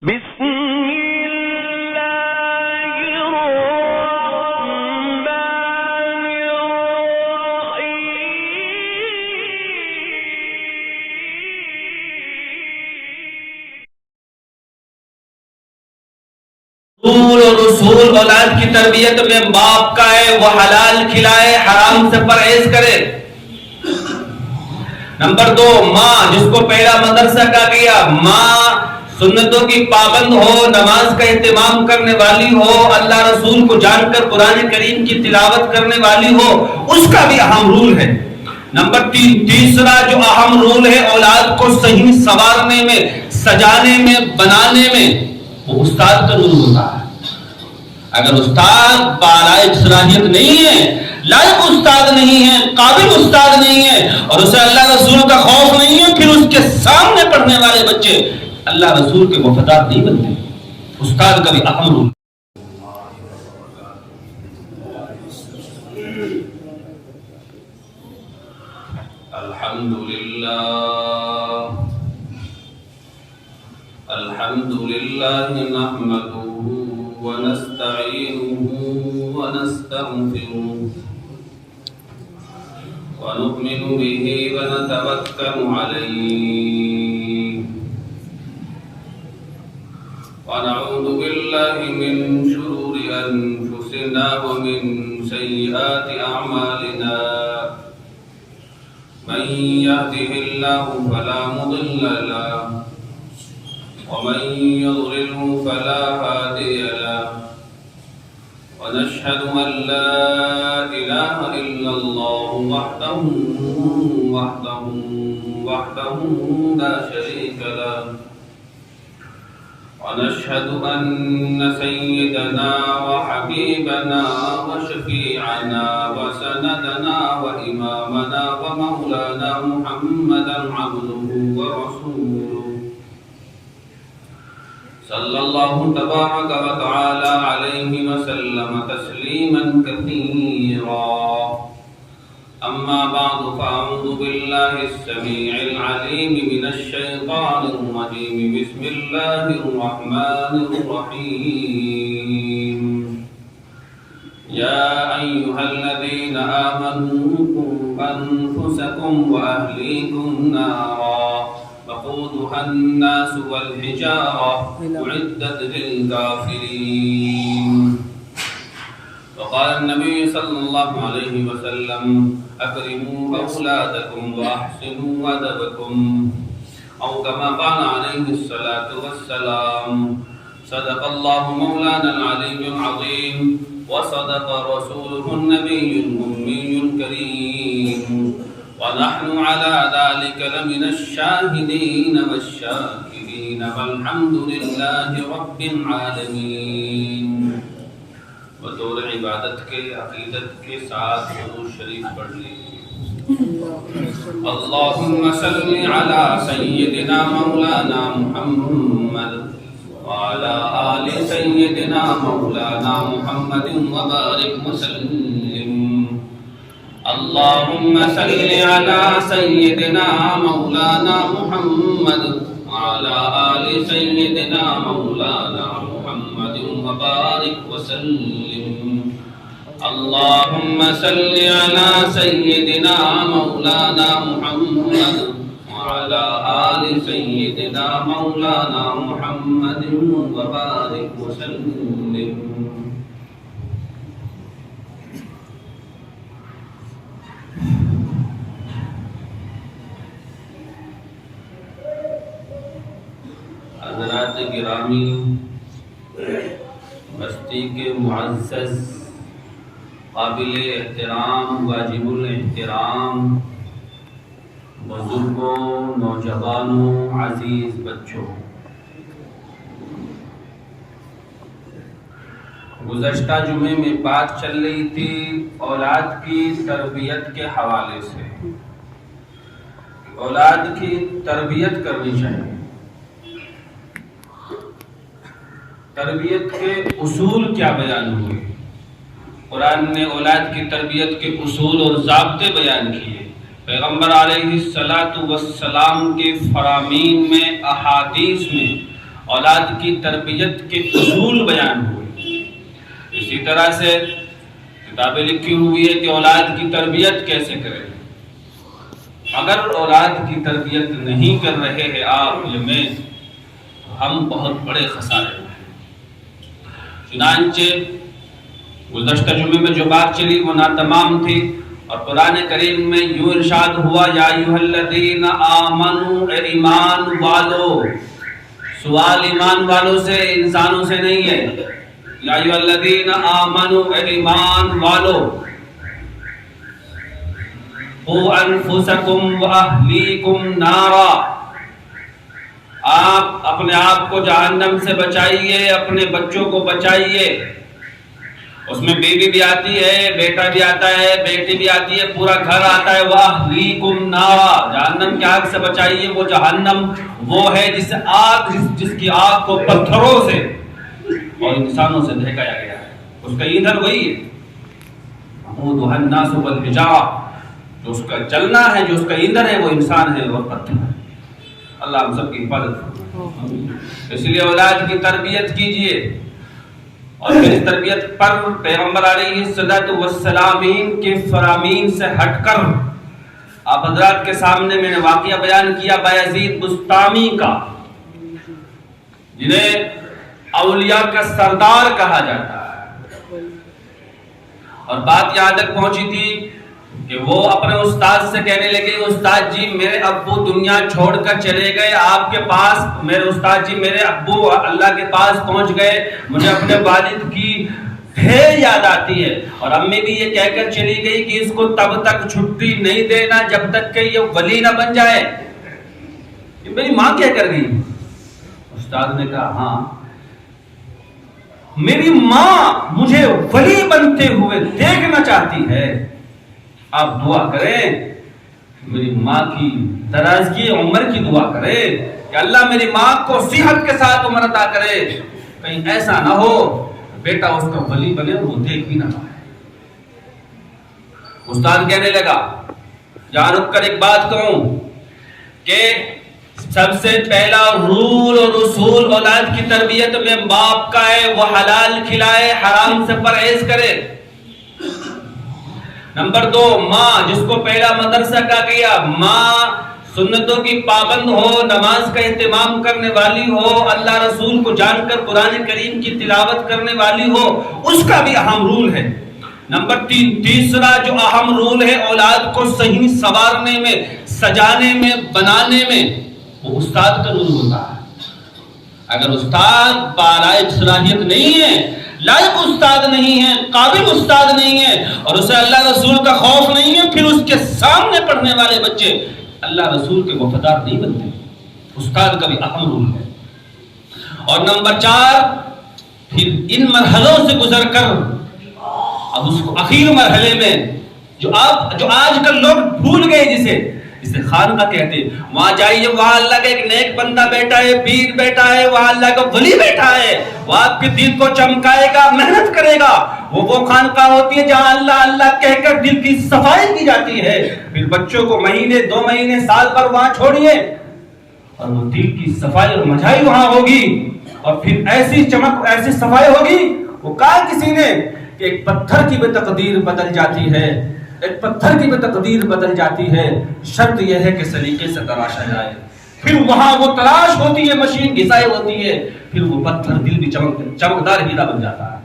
بسم اللہ الرحمن اصول اور اصول اولاد کی تربیت میں باپ کا ہے وہ حلال کھلائے، حرام سے پرہیز کرے۔ نمبر 2، ماں جس کو پہلا مدرسہ کا گیا، ماں سنتوں کی پابند ہو، نماز کا اہتمام کرنے والی ہو، اللہ رسول کو جان کر قرآن کریم کی تلاوت کرنے والی ہو، اس کا بھی اہم رول ہے۔ نمبر 3، تیسرا جو اہم رول ہے اولاد کو صحیح سنوارنے میں، سجانے میں، بنانے میں، وہ استاد کا رول ہوتا ہے۔ اگر استاد بالائق صلاحیت نہیں ہے، لائق استاد نہیں ہے، قابل استاد نہیں ہے، اور اسے اللہ رسول کا خوف نہیں ہے، پھر اس کے سامنے پڑھنے والے بچے اللہ رسول کے وفادار نہیں بنتے۔ استاد کا بھی اہم رول۔ الحمد لله نحمده ونستعينه ونستغفره ونؤمن به ونتوكل عليه ونعوذ بالله من شرور أنفسنا ومن سيئات أعمالنا من يهده الله فلا مضل له ومن يضلله فلا هادي له ونشهد أن لا إله إلا الله وحده لا شريك له ونشهد أن سيدنا وحبيبنا وشفيعنا وسندنا وإمامنا ومولانا محمدا عبده ورسوله صلى الله تبارك وتعالى عليه وسلم تسليما كثيرا أما بعد فأعوذ بالله السميع العليم من الشيطان الرجيم بسم الله الرحمن الرحيم يا أيها الذين آمنوا قوا أنفسكم وأهليكم نارا وقودها الناس والحجارة أعدت للكافرين وقال النبي صلى الله عليه وسلم أكرموا أولادكم وأحسنوا أدبكم أو كما قال عليه الصلاة والسلام صدق الله مولانا العلي العظيم وصدق رسوله النبي الأمي الكريم ونحن على ذلك لمن الشاهدين والشاكرين والحمد لله رب العالمين۔ بطور عبادت کے عقیدت کے ساتھ درود شریف پڑھ لیجیے۔ اللهم صل على سيدنا مولانا محمد وعلى آل سيدنا مولانا محمد وبارك وسلم۔ اللهم صل على سيدنا مولانا محمد وعلى آل سيدنا مولانا محمد وبارك وسلم۔ اللهم صل على سيدنا مولانا محمد وعلى آل سيدنا مولانا محمد وبارك وسلم۔ حضرات گرامی، بستی کے معزز، قابل احترام، واجب الاحترام بزرگوں، نوجوانوں، عزیز بچوں، گزشتہ جمعے میں بات چل رہی تھی اولاد کی تربیت کے حوالے سے۔ اولاد کی تربیت کرنی چاہیے۔ تربیت کے اصول کیا بیان ہوئے؟ قرآن نے اولاد کی تربیت کے اصول اور ضابطے بیان کیے۔ پیغمبر علیہ الصلاۃ والسلام کے فرامین میں، احادیث میں اولاد کی تربیت کے اصول بیان ہوئے۔ اسی طرح سے کتابیں لکھی ہوئی ہے کہ اولاد کی تربیت کیسے کریں۔ اگر اولاد کی تربیت نہیں کر رہے ہیں آپ میں، تو ہم بہت بڑے خسارے ہیں۔ چنانچہ گزشتہ جمعے میں جو بات چلی وہ ناتمام تھی، اور قرآن کریم میں یوں ارشاد ہوا یا ایھا الذین آمنوا، اے ایمان والو۔ سوال ایمان والوں سے، انسانوں سے نہیں ہے۔ یا ایھا الذین آمنوا، اے ایمان والو، قوا انفسکم واہلیکم نارا، آپ اپنے آپ کو جہنم سے بچائیے، اپنے بچوں کو بچائیے۔ اس میں بیوی بھی آتی ہے، بیٹا بھی آتا ہے، بیٹی بھی آتی ہے، پورا گھر آتا ہے۔ واہلیکم نارا، جہنم کی آگ سے بچائیے۔ وہ جہنم وہ ہے جس کی آگ کو پتھروں سے اور انسانوں سے دھکایا گیا ہے، اس کا ایندھن وہی ہے۔ وقودھا الناس والحجارہ، جو اس کا جلنا ہے، جو اس کا ایندھن ہے، وہ انسان ہے اور پتھر ہے۔ اللہ ہم سب کی حفاظت کرے۔ اس لیے اولاد کی تربیت کیجیے، اور پھر اس تربیت پر پیغمبر علیہ الصلوۃ والسلام کے فرامین سے ہٹ کر آپ حضرات کے سامنے میں نے واقعہ بیان کیا بایزید بسطامی کا، جنہیں اولیاء کا سردار کہا جاتا ہے۔ اور بات یہاں تک پہنچی تھی کہ وہ اپنے استاد سے کہنے لگے، استاد جی میرے ابو دنیا چھوڑ کر چلے گئے آپ کے پاس، میرے استاد جی میرے ابو اللہ کے پاس پہنچ گئے، مجھے اپنے والد کی ڈھیر یاد آتی ہے، اور امی بھی یہ کہہ کر چلی گئی کہ اس کو تب تک چھٹی نہیں دینا جب تک کہ یہ ولی نہ بن جائے۔ یہ میری ماں کیا کر گئی؟ استاد نے کہا ہاں، میری ماں مجھے ولی بنتے ہوئے دیکھنا چاہتی ہے، آپ دعا کریں، میری ماں کی درازگی عمر کی دعا کرے کہ اللہ میری ماں کو صحت کے ساتھ عمر عطا کرے، کہیں ایسا نہ ہو بیٹا اس کا ولی بنے اور وہ دیکھ بھی نہ پائے۔ استاد کہنے لگا جہاں رک کر ایک بات کہوں کہ سب سے پہلا رول اور اصول اولاد کی تربیت میں باپ کا ہے، وہ حلال کھلائے، حرام سے پرہیز کرے۔ نمبر 2، ماں جس کو پہلا مدرسہ کہا گیا، ماں سنتوں کی پابند ہو، نماز کا اہتمام کرنے والی ہو، اللہ رسول کو جان کر قرآن کریم کی تلاوت کرنے والی ہو، اس کا بھی اہم رول ہے۔ نمبر 3، تیسرا جو اہم رول ہے اولاد کو صحیح سنوارنے میں، سجانے میں، بنانے میں، وہ استاد کا رول ہوتا ہے۔ اگر استاد بالائق صلاحیت نہیں ہے، لائق استاد نہیں ہے، قابل استاد نہیں ہے، اور اسے اللہ رسول کا خوف نہیں ہے، پھر اس کے سامنے پڑھنے والے بچے اللہ رسول کے وفادار نہیں بنتے۔ استاد کا بھی اہم رول ہے۔ اور نمبر 4، پھر ان مرحلوں سے گزر کر اب اس کو اخیر مرحلے میں جو آج کل لوگ بھول گئے، جسے خانقاہ کہتے ہیں، وہاں جائیے، وہاں اللہ کا ایک نیک بندہ بیٹھا ہے، پیر بیٹھا ہے، وہاں اللہ کا ولی بیٹھا ہے، وہ آپ کے دل کو چمکائے گا، محنت کرے گا۔ وہ خانقاہ ہوتی ہے جہاں اللہ اللہ کہہ کر دل کی صفائی کی جاتی ہے۔ پھر بچوں کو مہینے، 2 مہینے، سال پر وہاں چھوڑیے، اور وہ دل کی صفائی اور مجھائی وہاں ہوگی، اور پھر ایسی چمک، ایسی صفائی ہوگی، وہ کہا کسی نے کہ ایک پتھر کی بھی تقدیر بدل جاتی ہے، ایک پتھر کی بھی تقدیر بدل جاتی ہے، شرط یہ ہے کہ سلیقے سے تراشا جائے۔ پھر وہاں وہ تلاش ہوتی ہے، مشین گھسائی ہوتی ہے، پھر وہ پتھر دل بھی چمکدار ہیرا بن جاتا ہے۔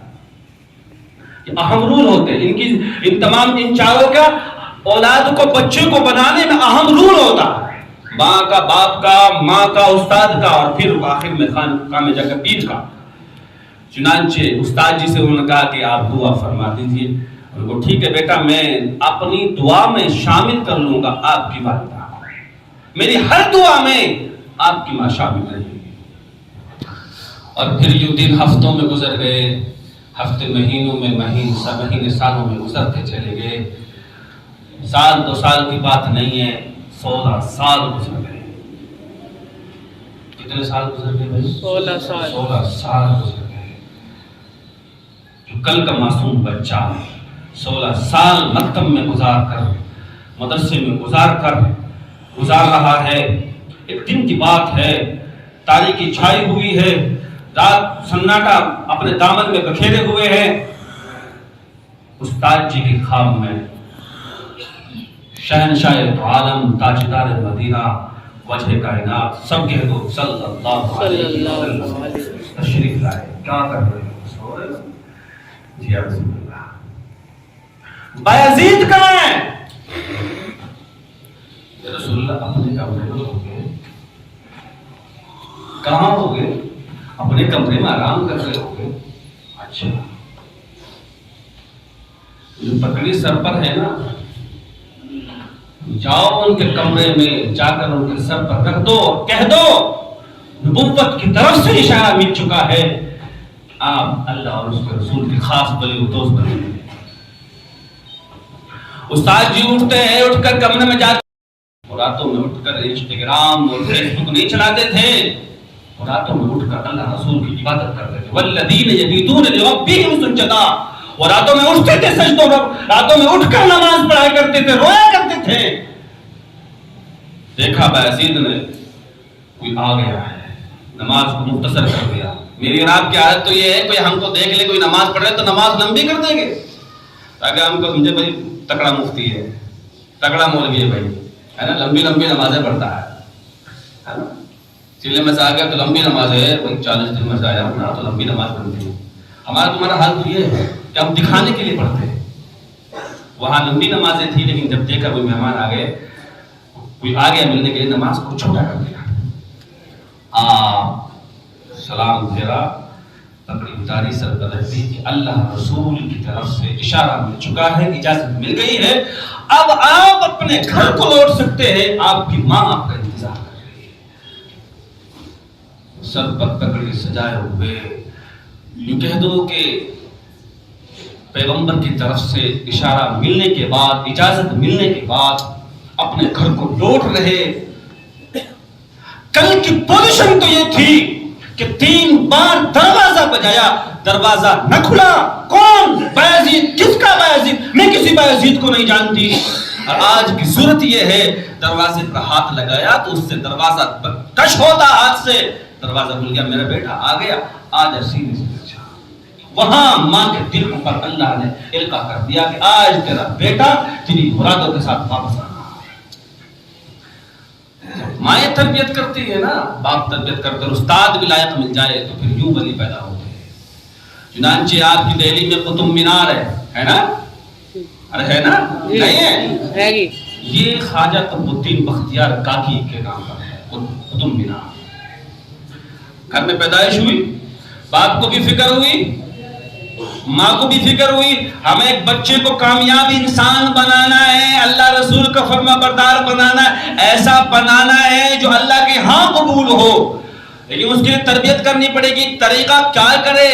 یہ اہم رول ہوتے ہیں ان تمام ان چاروں کا اولاد کو، بچے کو بنانے میں اہم رول ہوتا ہے، ماں کا، باپ کا، ماں کا، استاد کا، اور پھر آخر میں خانقاہ میں جا کر پیر کا۔ چنانچہ استاد جی سے انہوں نے کہا کہ آپ دعا فرما دیجیے۔ وہ ٹھیک ہے بیٹا، میں اپنی دعا میں شامل کر لوں گا آپ کی والدہ، میری ہر دعا میں آپ کی ماں شامل رہے گی۔ اور پھر یوں دن ہفتوں میں گزر گئے، ہفتے مہینوں میں، مہینے سالوں میں گزرتے چلے گئے۔ سال 2 سال کی بات نہیں ہے، 16 سال گزر گئے۔ کتنے سال گزر گئے بھائی؟ 16 سال گزر گئے۔ جو کل کا معصوم بچہ 16 سال مکتب میں گزار کر، مدرسے میں گزار رہا ہے۔ ایک دن کی بات ہے تاریکی چھائی ہوئی ہے، رات سناٹا اپنے دامن میں بکھیرے ہوئے ہیں. استاد جی کی خواب میں شہنشاہ عالم تاجدار مدینہ وجہ کائنات سب کہہ دو صلی اللہ علیہ وسلم تشریف لائے. کیا کر رہے ہیں؟ جی رسول اللہ. بایزید کہاں ہے؟ رسول اللہ اپنے کمرے میں ہو گئے. کہاں ہو گئے؟ اپنے کمرے میں آرام کر رہے ہو گئے. اچھا، جو پکڑی سر پر ہے نا، جاؤ ان کے کمرے میں جا کر ان کے سر پر رکھ دو، کہہ دو نبوت کی طرف سے اشارہ مل چکا ہے، آپ اللہ اور اس کے رسول کے خاص بلی و دوست بنے. استاد جی اٹھتے ہیں، اٹھ کر کمرے میں جاتے ہیں، اور راتوں میں اٹھ کر انسٹاگرام اور فیس بک نہیں چلاتے تھے، اور راتوں میں اٹھ کر اللہ رسول کی عبادت کرتے تھے. والذین یبیتون لربہم سجدا، اور راتوں میں اٹھتے تھے سجدوں پر، راتوں میں اٹھ کر نماز پڑھا کرتے تھے، رویا کرتے تھے. دیکھا بایزید نے کوئی آ گیا ہے، نماز کو مختصر کر دیا. میری اور آپ کی عادت تو یہ ہے کوئی ہم کو دیکھ لے کوئی نماز پڑھ رہے تو نماز لمبی کر دیں گے تاکہ ہم کو سمجھے بھائی تکڑا مفتی ہے، تکڑا مولوی ہے بھائی، ہے نا، لمبی لمبی نمازیں پڑھتا ہے نا. چلے میں سے آ گیا تو لمبی نماز ہے، 40 دن میں سے آیا ہوں نا تو لمبی نماز پڑھتی ہے. ہمارا تمہارا حال تو یہ ہے کہ ہم دکھانے کے لیے پڑھتے ہیں. وہاں لمبی نمازیں تھی، لیکن جب دیکھا کوئی مہمان آ گئے، کوئی آ گیا ملنے کے لیے، نماز کو چھوٹا کر دیا. سلام پھیرا، پگڑی اتاری، سر پر رکھ دی کہ اللہ رسول کی طرف سے اشارہ مل چکا ہے، اجازت مل گئی ہے، اب آپ اپنے گھر کو لوٹ سکتے ہیں، آپ کی ماں آپ کا انتظار کر رہی ہے. سر پر پگڑی سجائے ہوئے، یوں کہہ دو کہ پیغمبر کی طرف سے اشارہ ملنے کے بعد، اجازت ملنے کے بعد اپنے گھر کو لوٹ رہے. کل کی پوزیشن تو یہ تھی کہ 3 بار دروازہ بجایا، دروازہ نہ کھلا. کون؟ بایزید. کس کا بایزید؟ میں کسی بایزید کو نہیں جانتی. اور آج کی صورت یہ ہے، دروازے پر ہاتھ لگایا تو اس سے دروازہ کش ہوتا، ہاتھ سے دروازہ کھل گیا. میرا بیٹا آ گیا، آج سینے سے بچا. وہاں ماں کے دل پر اللہ نے القا کر دیا کہ آج تیرا بیٹا تیری مرادوں کے ساتھ واپس آنا. مائیں تربیت کرتی ہے نا، باپ تربیت کرتے، استاد بھی لائق مل جائے تو پھر یوں ولی پیدا ہوتے ہیں. چنانچہ آپ کی دہلی میں قطب مینار ہے نا؟ ارے ہے نا؟ نہیں ہے؟ یہ خواجہ قطب الدین بختیار کاکی کے نام پر ہے قطب مینار. گھر میں پیدائش ہوئی، باپ کو بھی فکر ہوئی، ماں کو بھی فکر ہوئی، ہمیں ایک بچے کو کامیاب انسان بنانا ہے، اللہ رسول کا فرما بردار بنانا ہے، ایسا بنانا ہے جو اللہ کے ہاں قبول ہو. لیکن اس کے لیے تربیت کرنی پڑے گی. طریقہ کیا کرے،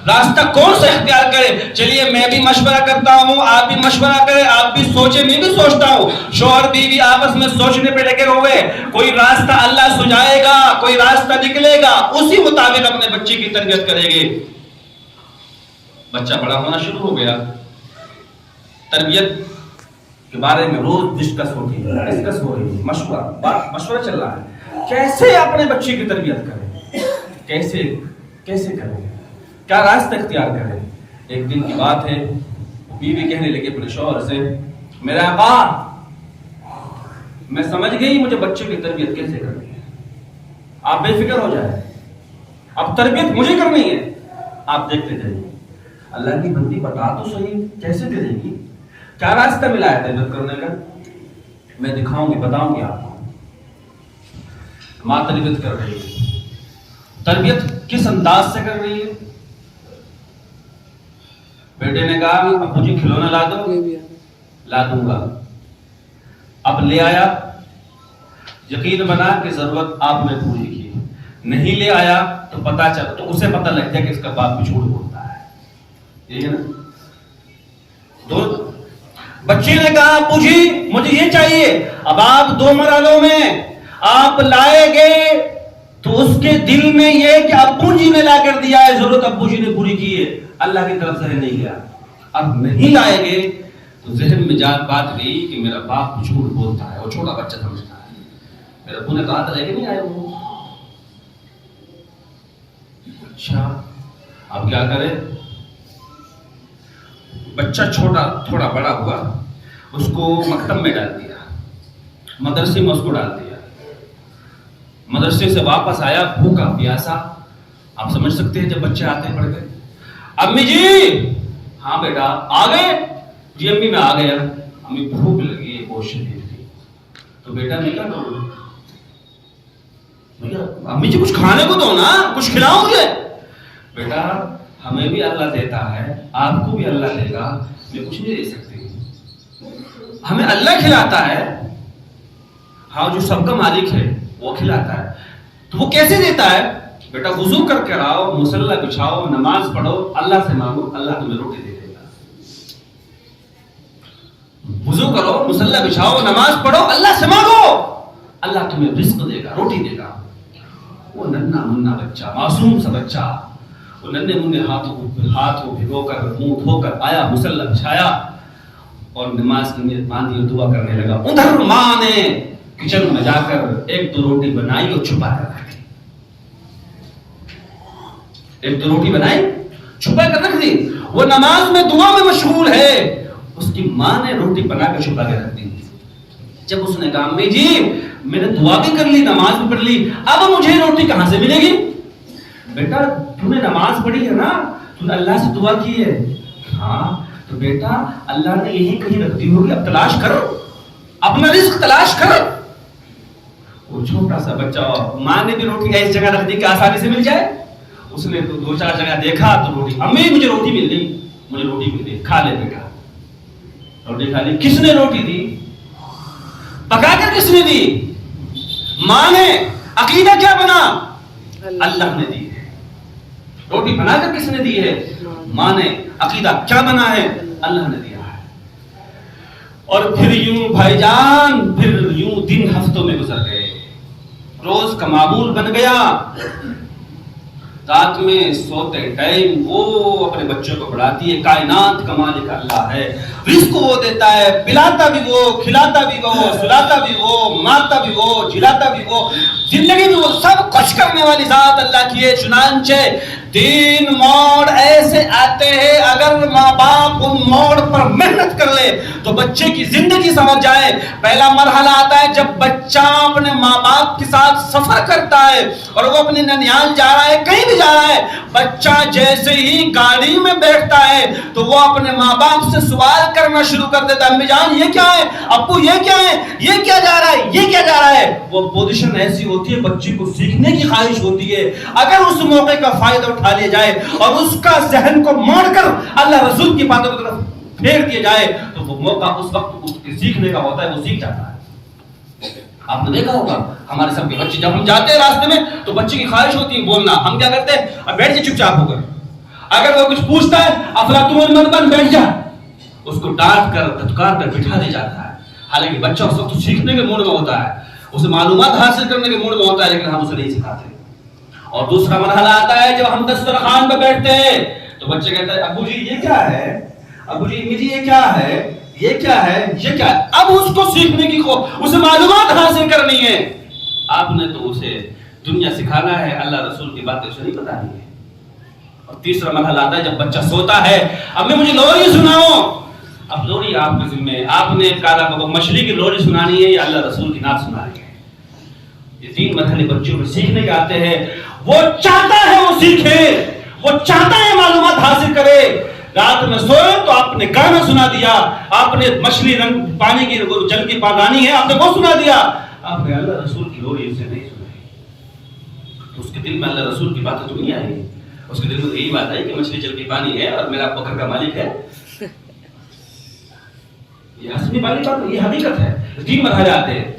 راستہ کون سا اختیار کرے؟ چلیے میں بھی مشورہ کرتا ہوں، آپ بھی مشورہ کریں، آپ بھی سوچیں، میں بھی سوچتا ہوں. شوہر بیوی آپس میں سوچنے پہ لگے ہوئے، کوئی راستہ اللہ سجائے گا، کوئی راستہ نکلے گا، اسی مطابق اپنے بچے کی تربیت کریں گے. بچہ بڑا ہونا شروع ہو گیا، تربیت کے بارے میں روز ڈسکس ہوتی ہے، ڈسکس ہو رہی ہے، مشورہ چل رہا ہے. کیسے اپنے بچے کی تربیت کریں، کیسے کریں، کیا راستہ اختیار کریں. ایک دن کی بات ہے، بیوی کہنے لگی اپنے شوہر سے، میرا آقا میں سمجھ گئی مجھے بچے کی تربیت کیسے کرنی ہے، آپ بے فکر ہو جائیں، اب تربیت مجھے کرنی ہے، آپ دیکھتے جائیے. اللہ کی بندی بتا تو صحیح، کیسے دے دے گی، کیا راستہ ملا ہے تربیت کرنے کا؟ میں دکھاؤں گی، بتاؤں گی آپ کو. ماں تربیت کر رہی ہے، تربیت کس انداز سے کر رہی ہے؟ بیٹے نے کہا ابو جی کھلونا لا دو، لا دوں گا. اب لے آیا، یقین بنا کہ ضرورت آپ نے پوری کی. نہیں لے آیا تو پتا چلا، تو اسے پتا لگ گیا کہ اس کا باپ بھی جھوٹ بولتا ہے. یہ ہے نا. بچے نے کہا ابو جی مجھے یہ چاہیے. اب آپ 2 مرحلوں میں آپ لائے گے تو اس کے دل میں یہ کہ ابو جی نے لا کر دیا ہے، ضرورت ابو جی نے پوری کی ہے، اللہ کی طرف سے نہیں گیا. اب نہیں لائے گے تو ذہن میں بات گئی کہ میرا باپ جھوٹ بولتا ہے. وہ چھوٹا بچہ سمجھتا ہے، میرے ابو نے کہا تھا لیکن نہیں آئے وہ. اچھا اب کیا کرے؟ بچہ چھوٹا تھوڑا بڑا ہوا، اس کو مکتب میں ڈال دیا، مدرسے میں اس کو ڈال دیا، مدرسے سے واپس آیا بھوکا پیاسا. آپ سمجھ سکتے ہیں جب بچے آتے ہیں پڑھ کے، امی جی، ہاں بیٹا آ گئے؟ جی امی میں آ گیا، امی بھوک لگی ہے بہت شدید تھی. تو بیٹا میں کیا کروں؟ امی جی کچھ کھانے کو دو نا، کچھ کھلاؤ مجھے. بیٹا ہمیں بھی اللہ دیتا ہے، آپ کو بھی اللہ دے گا، میں کچھ نہیں دے سکتی. ہمیں اللہ کھلاتا ہے، ہاں جو سب کا مالک ہے وہ کھلاتا ہے. تو وہ کیسے دیتا ہے؟ بیٹا وضو کر کے آؤ، مصلی بچھاؤ، نماز پڑھو، اللہ سے مانگو، اللہ تمہیں روٹی دے دے گا. وضو کرو، مصلی بچھاؤ، نماز پڑھو، اللہ سے مانگو، اللہ تمہیں رزق دے گا، روٹی دے گا. وہ ننھا منا بچہ، معصوم سا بچہ، وہ ننھے منھے ہاتھ کو بھگو کر منہ دھو کر آیا، مصلی بچھایا اور نماز کی نیت باندھی اور دعا کرنے لگا. ادھر ماں نے کچن میں جا کر ایک دو روٹی بنائی اور چھپا کر رکھ دی. ایک دو روٹی بنائی چھپا کر رکھ دی. وہ نماز میں دعا میں مشغول ہے، اس کی ماں نے روٹی بنا کے چھپا کے رکھ دی. جب اس نے کہا امی جی میں نے دعا بھی کر لی، نماز بھی پڑھ لی، اب مجھے روٹی کہاں سے ملے گی؟ بیٹا تم نے نماز پڑھی ہے نا، تم نے اللہ سے دعا کی ہے. ہاں تو بیٹا اللہ نے یہی کہیں رکھ دی ہوگی، اب تلاش کرو، اپنا رزق تلاش کرو. وہ چھوٹا سا بچہ، ماں نے بھی روٹی ایسی جگہ رکھ دی کہ آسانی سے مل جائے. اس نے تو دو چار جگہ دیکھا تو روٹی، امی مجھے روٹی مل گئی، مجھے روٹی مل گئی، کھا لے بیٹا. روٹی کھا لی. کس نے روٹی دی؟ پکا کر کس نے دی؟ ماں نے. عقیدہ کیا بنا؟ اللہ نے دی ہے. روٹی بنا کر کس نے دی ہے؟ ماں نے. عقیدہ کیا بنا ہے؟ اللہ نے دیا ہے. اور پھر یوں بھائی جان، پھر یوں دن ہفتوں میں گزر گئے، روز کا معمول بن گیا. رات میں سوتے ٹائم وہ اپنے بچوں کو پڑھاتی ہے. کائنات کا مالک اللہ ہے، رزق وہ دیتا ہے، پلاتا بھی وہ، کھلاتا بھی وہ، سلاتا بھی وہ، مارتا بھی وہ، جلاتا بھی وہ، زندگی بھی وہ، سب کچھ کرنے والی ذات اللہ کی ہے. چنانچہ 3 موڑ ایسے آتے ہیں، اگر ماں باپ ان موڑ پر محنت کر لے تو بچے کی زندگی سمجھ جائے. پہلا مرحلہ آتا ہے جب بچہ اپنے ماں باپ کے ساتھ سفر کرتا ہے اور وہ اپنے ننیال جا رہا ہے، کہیں بھی جا رہا ہے. بچہ جیسے ہی گاڑی میں بیٹھتا ہے تو وہ اپنے ماں باپ سے سوال کرنا شروع کر دیتا ہے، امی جان یہ کیا ہے، ابو یہ کیا ہے، یہ کیا جا رہا ہے، یہ کیا جا رہا ہے. وہ پوزیشن ایسی ہوتی ہے، بچے کو سیکھنے کی خواہش ہوتی ہے. اگر اس موقع کا فائدہ اٹھا لیا جائے اور اس کا ذہن کو موڑ کر اللہ رسول کی باتوں کی طرف پھیر دیا جائے تو وہ موقع اس وقت اس کے سیکھنے کا ہوتا ہے، وہ سیکھ جاتا ہے. آپ نے دیکھا ہوگا ہمارے سب کے بچے، جب ہم جاتے ہیں راستے میں تو بچے کی خواہش ہوتی ہے بولنا، ہم کیا کرتے ہیں؟ اب بیٹھ جائے چپ چاپ ہو کر. اگر وہ کچھ پوچھتا ہے افلاطون مت بن، بیٹھ جا، اس کو ڈانٹ کر دھتکار کر بٹھا دیا جاتا ہے. حالانکہ بچہ اس وقت سیکھنے کے موڈ میں ہوتا ہے، اسے معلومات حاصل کرنے کے موڈ میں ہوتا ہے، لیکن ہم اسے نہیں سکھاتے. اور دوسرا مرحلہ آتا ہے جب ہم دسترخوان پہ بیٹھتے ہیں تو بچے کہتے ہیں ابو جی یہ کیا ہے، ابو جی امی جی یہ کیا ہے، یہ کیا ہے، یہ کیا ہے. اب اس کو سیکھنے کی اسے معلومات حاصل کرنی ہے. آپ نے تو اسے دنیا سکھانا ہے، اللہ رسول کی باتیں اسے نہیں بتانی ہے. اور تیسرا مرحلہ آتا ہے جب بچہ سوتا ہے، امی مجھے لوری سناؤ. اب لوری آپ کے ذمہ ہے، آپ نے کالا مچھلی کی لوری سنانی ہے یا اللہ رسول کی نعت سنانی ہے. یہ 3 مرحلے بچوں کو سیکھنے کے آتے ہیں. وہ چاہتا ہے وہ سیکھے، وہ چاہتا ہے معلومات حاصل کرے. رات میں سوئے تو آپ نے گانا سنا دیا، آپ نے مچھلی رنگ پانی کی جل کی پانی ہے آپ نے وہ سنا دیا، آپ نے اللہ رسول کی لوری اسے نہیں سنائی. تو اس کے دل میں اللہ رسول کی باتیں تو نہیں آئی، اس کے دل میں یہی بات آئی کہ مچھلی جل کی پانی ہے اور میرا پکڑ کا مالک ہے. یہ حسمی والی بات، یہ حقیقت ہے. 3 مرحلے آتے ہیں.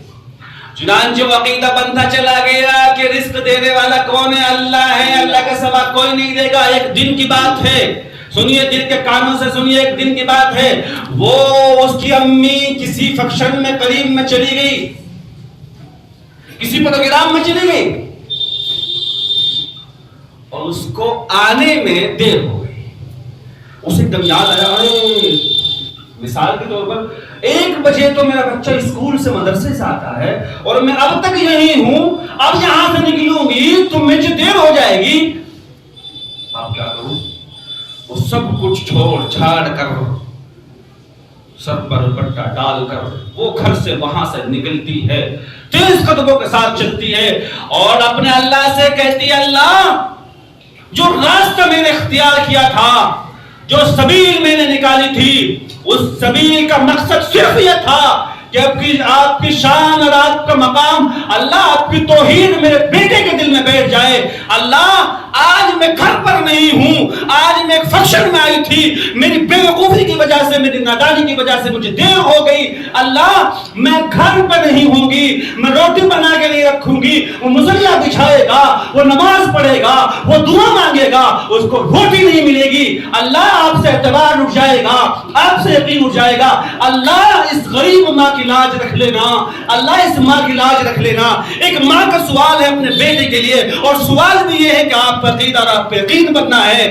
چنانچہ وہ عقیدہ بنتا چلا گیا کہ رزق دینے والا کون ہے؟ اللہ ہے، اللہ کے سوا کوئی نہیں دے گا. ایک دن کی بات ہے، سنیے دل کے کانوں سے سنیے، ایک دن کی بات ہے. وہ اس کی امی کسی فنکشن میں قریب میں چلی گئی، کسی پروگرام میں چلی گئی اور اس کو آنے میں دیر ہو گئی. اسے ایک دم یاد آیا، مثال کے طور پر 1 بجے تو میرا بچہ اسکول سے مدرسے سے آتا ہے اور میں اب تک یہی ہوں، اب یہاں سے نکلوں گی تو مجھے دیر ہو جائے گی. آپ کیا کروں؟ وہ سب کچھ چھوڑ چھاڑ کر سر پر دوپٹہ ڈال کر وہ گھر سے وہاں سے نکلتی ہے، تیز قدموں کے ساتھ چلتی ہے اور اپنے اللہ سے کہتی ہے اللہ جو راستہ میں نے اختیار کیا تھا، جو سبیل میں نے نکالی تھی، اس سبیل کا مقصد صرف یہ تھا کہ آپ کی شان اور آپ کا مقام، اللہ آپ کی توحید میرے بیٹے کے دل میں بیٹھ جائے۔ اللہ آج میں گھر پر نہیں ہوں، آج میں ایک فنکشن میں آئی تھی، میری بے وقوفی کی وجہ سے، میری نادانی کی وجہ سے مجھے دیر ہو گئی۔ اللہ میں گھر پہ نہیں ہوں گی، میں روٹی بنا کے نہیں رکھوں گی، وہ مصلیہ بچھائے گا، وہ نماز پڑھے گا، وہ دعا مانگے گا، اس کو روٹی نہیں ملے گی۔ اللہ آپ سے اعتبار اٹھ جائے گا، آپ سے یقین اٹھ جائے گا۔ اللہ اس غریب ماں کی لاج رکھ لینا، اللہ اس ماں کی لاج رکھ لینا۔ ایک ماں کا سوال ہے اپنے بیٹے کے لیے، اور سوال بھی یہ ہے کہ آپ پر عقیدہ اور آپ پہ یقین بننا ہے۔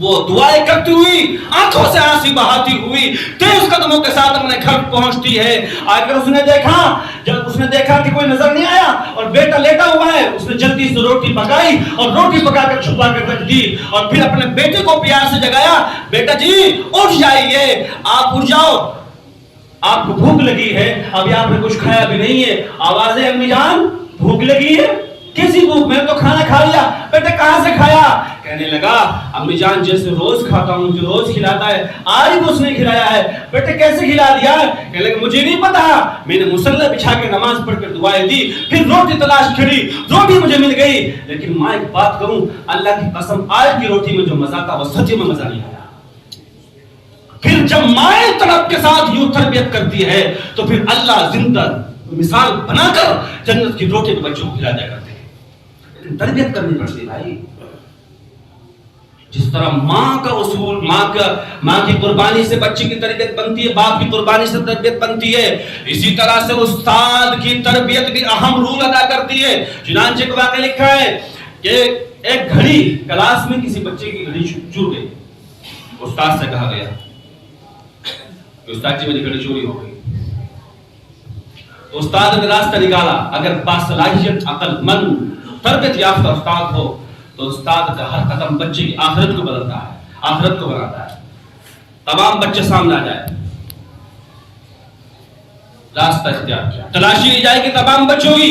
وہ دعائیں کرتی ہوئی، آنکھوں سے آنسو بہاتی ہوئی، تیز قدموں کے ساتھ اپنے گھر پہنچتی ہے۔ اگر اس نے دیکھا، جب اس نے دیکھا کہ کوئی نظر نہیں آیا اور بیٹا لیٹا ہوا ہے، اس نے جلدی سے روٹی پکائی اور روٹی پکا کر چھپا کر رکھ دی، اور پھر اپنے بیٹے کو پیار سے جگایا، بیٹا جی اٹھ جائیے، آپ اٹھ جاؤ، آپ کو بھوک لگی ہے، ابھی آپ نے کچھ کھایا بھی نہیں ہے۔ آوازیں امی جان بھوک لگی ہے؟ کیسی بھوک؟ میں نے تو کھانا کھا لیا۔ بیٹے کہاں سے کھایا؟ کہنے لگا امی جان جیسے روز کھاتا ہوں، جو روز کھلاتا ہے، آج بھی اس نے کھلایا ہے۔ بیٹے کیسے کھلا دیا؟ کہنے لگا مجھے نہیں پتا، میں نے مصلی بچھا کے نماز پڑھ کر دعائیں دی، پھر روٹی تلاش کری، روٹی مجھے مل گئی، لیکن ماں ایک بات کروں، اللہ کی قسم آج کی روٹی میں جو مزہ تھا وہ سچی میں مزہ نہیں آیا۔ پھر جب مائیں طلب کے ساتھ یوں تربیت کرتی ہے تو پھر اللہ زندہ مثال بنا کر جنت کی روٹی کے بچوں کو کھلا دیا کرتے ہیں۔ لیکن تربیت کرنی پڑتی بھائی، جس طرح ماں کا اصول، ماں کی قربانی سے بچے کی تربیت بنتی ہے، باپ کی قربانی سے تربیت بنتی ہے، اسی طرح سے استاد کی تربیت بھی اہم رول ادا کرتی ہے۔ چنانچہ ایک واقعہ لکھا ہے کہ ایک گھڑی کلاس میں کسی بچے کی گھڑی چور گئی، استاد سے کہا گیا استاد جی میری گھڑی چوری ہو گئی۔ استاد نے راستہ نکالا، اگر باصلاحیت عقل مند تربیت یافتہ استاد ہو تو استاد کا ہر قدم بچے کی آخرت کو بدلتا ہے، آخرت کو بناتا ہے۔ تمام بچے سامنے آ جائے، راستہ اختیار کیا، تلاشی لی جائے گی تمام بچوں کی،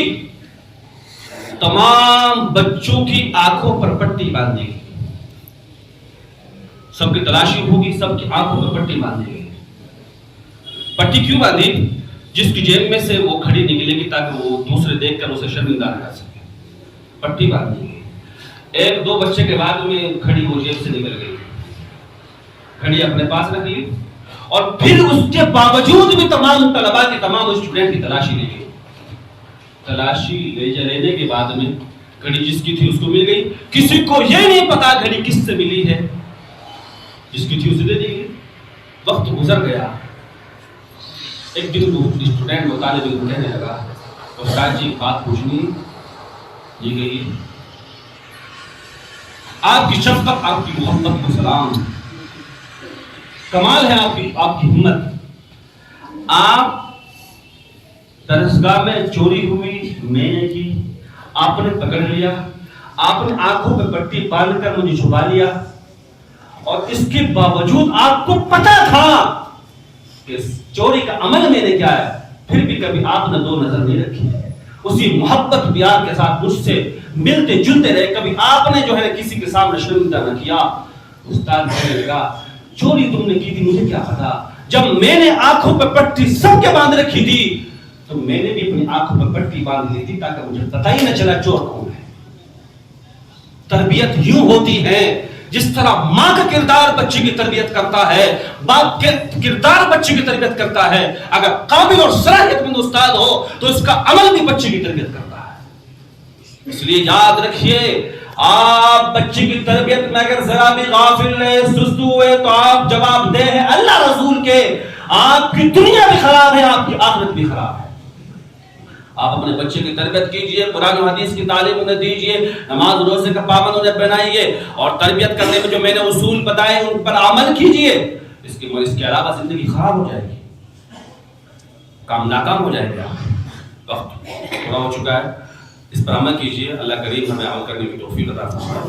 تمام بچوں کی آنکھوں پر پٹی باندھی گئی، سب کی تلاشی ہوگی، سب کی آنکھوں پر پٹی باندھی گئی۔ پٹی کیوں باندھی؟ جس کی جیب میں سے وہ گھڑی نکلے گی تاکہ وہ دوسرے دیکھ کر اسے شرمندہ نہ کر سکے، پٹی باندھی گئی۔ ایک دو بچے کے بعد میں گھڑی وہ جیب سے نکل گئی، گھڑی اپنے پاس رکھ لی، اور پھر اس کے باوجود بھی تمام طلباء کی، تمام اسٹوڈنٹ کی تلاشی لی گئی۔ تلاشی لینے کے بعد میں گھڑی جس کی تھی اس کو مل گئی، کسی کو یہ نہیں پتا گھڑی کس سے ملی ہے، جس کی تھی اسے دے دی گئی۔ وقت گزر گیا، ایک دن وہ اسٹوڈنٹ وہ طالب علم کہنے لگا استاد جی بات پوچھنی یہ گئی، آپ کی شفقت، آپ کی محبت کو سلام، کمال ہے آپ کی ہمت۔ آپ درسگاہ میں چوری ہوئی، میں نے کی، آپ نے پکڑ لیا، آپ نے آنکھوں پہ پٹی باندھ کر مجھے چھپا لیا، اور اس کے باوجود آپ کو پتا تھا کہ چوری کا عمل میں نے کیا ہے، پھر بھی کبھی آپ نے دو نظر نہیں رکھی، اسی محبت پیار کے ساتھ مجھ سے ملتے جلتے رہے، کبھی آپ نے جو ہے کسی کے سامنے شرمندہ نہ کیا۔ استاد کہنے لگا چوری تم نے کی تھی مجھے کیا پتا، جب میں نے آنکھوں پہ پٹی سب کے باندھ رکھی تھی تو میں نے بھی اپنی آنکھوں پہ پٹی باندھ لی تھی تاکہ مجھے پتہ ہی نہ چلا چور کون ہے۔ تربیت یوں ہوتی ہے جس طرح ماں کا کردار بچے کی تربیت کرتا ہے، باپ کے کردار بچے کی تربیت کرتا ہے، اگر قابل اور صلاحیت مند استاد ہو تو اس کا عمل بھی بچے کی تربیت کرتا ہے۔ اس لیے یاد رکھیے، آپ بچے کی تربیت میں اگر ذرا بھی غافل رہے، سست ہوئے، تو آپ جواب دہ ہیں اللہ رسول کے، آپ کی دنیا بھی خراب ہے، آپ کی آخرت بھی خراب ہے۔ آپ اپنے بچے کی تربیت کیجئے، قرآن و حدیث کی تعلیم انہیں دیجئے، نماز روزے کا پابند انہیں بنائیے، اور تربیت کرنے میں جو میں نے اصول بتائے ان پر عمل کیجئے۔ اس کے علاوہ زندگی خراب ہو جائے گی، کام ناکام ہو جائے گا۔ وقت پورا ہو چکا ہے، اس پر عمل کیجیے. اللہ کریم ہمیں عمل کرنے کی توفیق عطا فرمائے.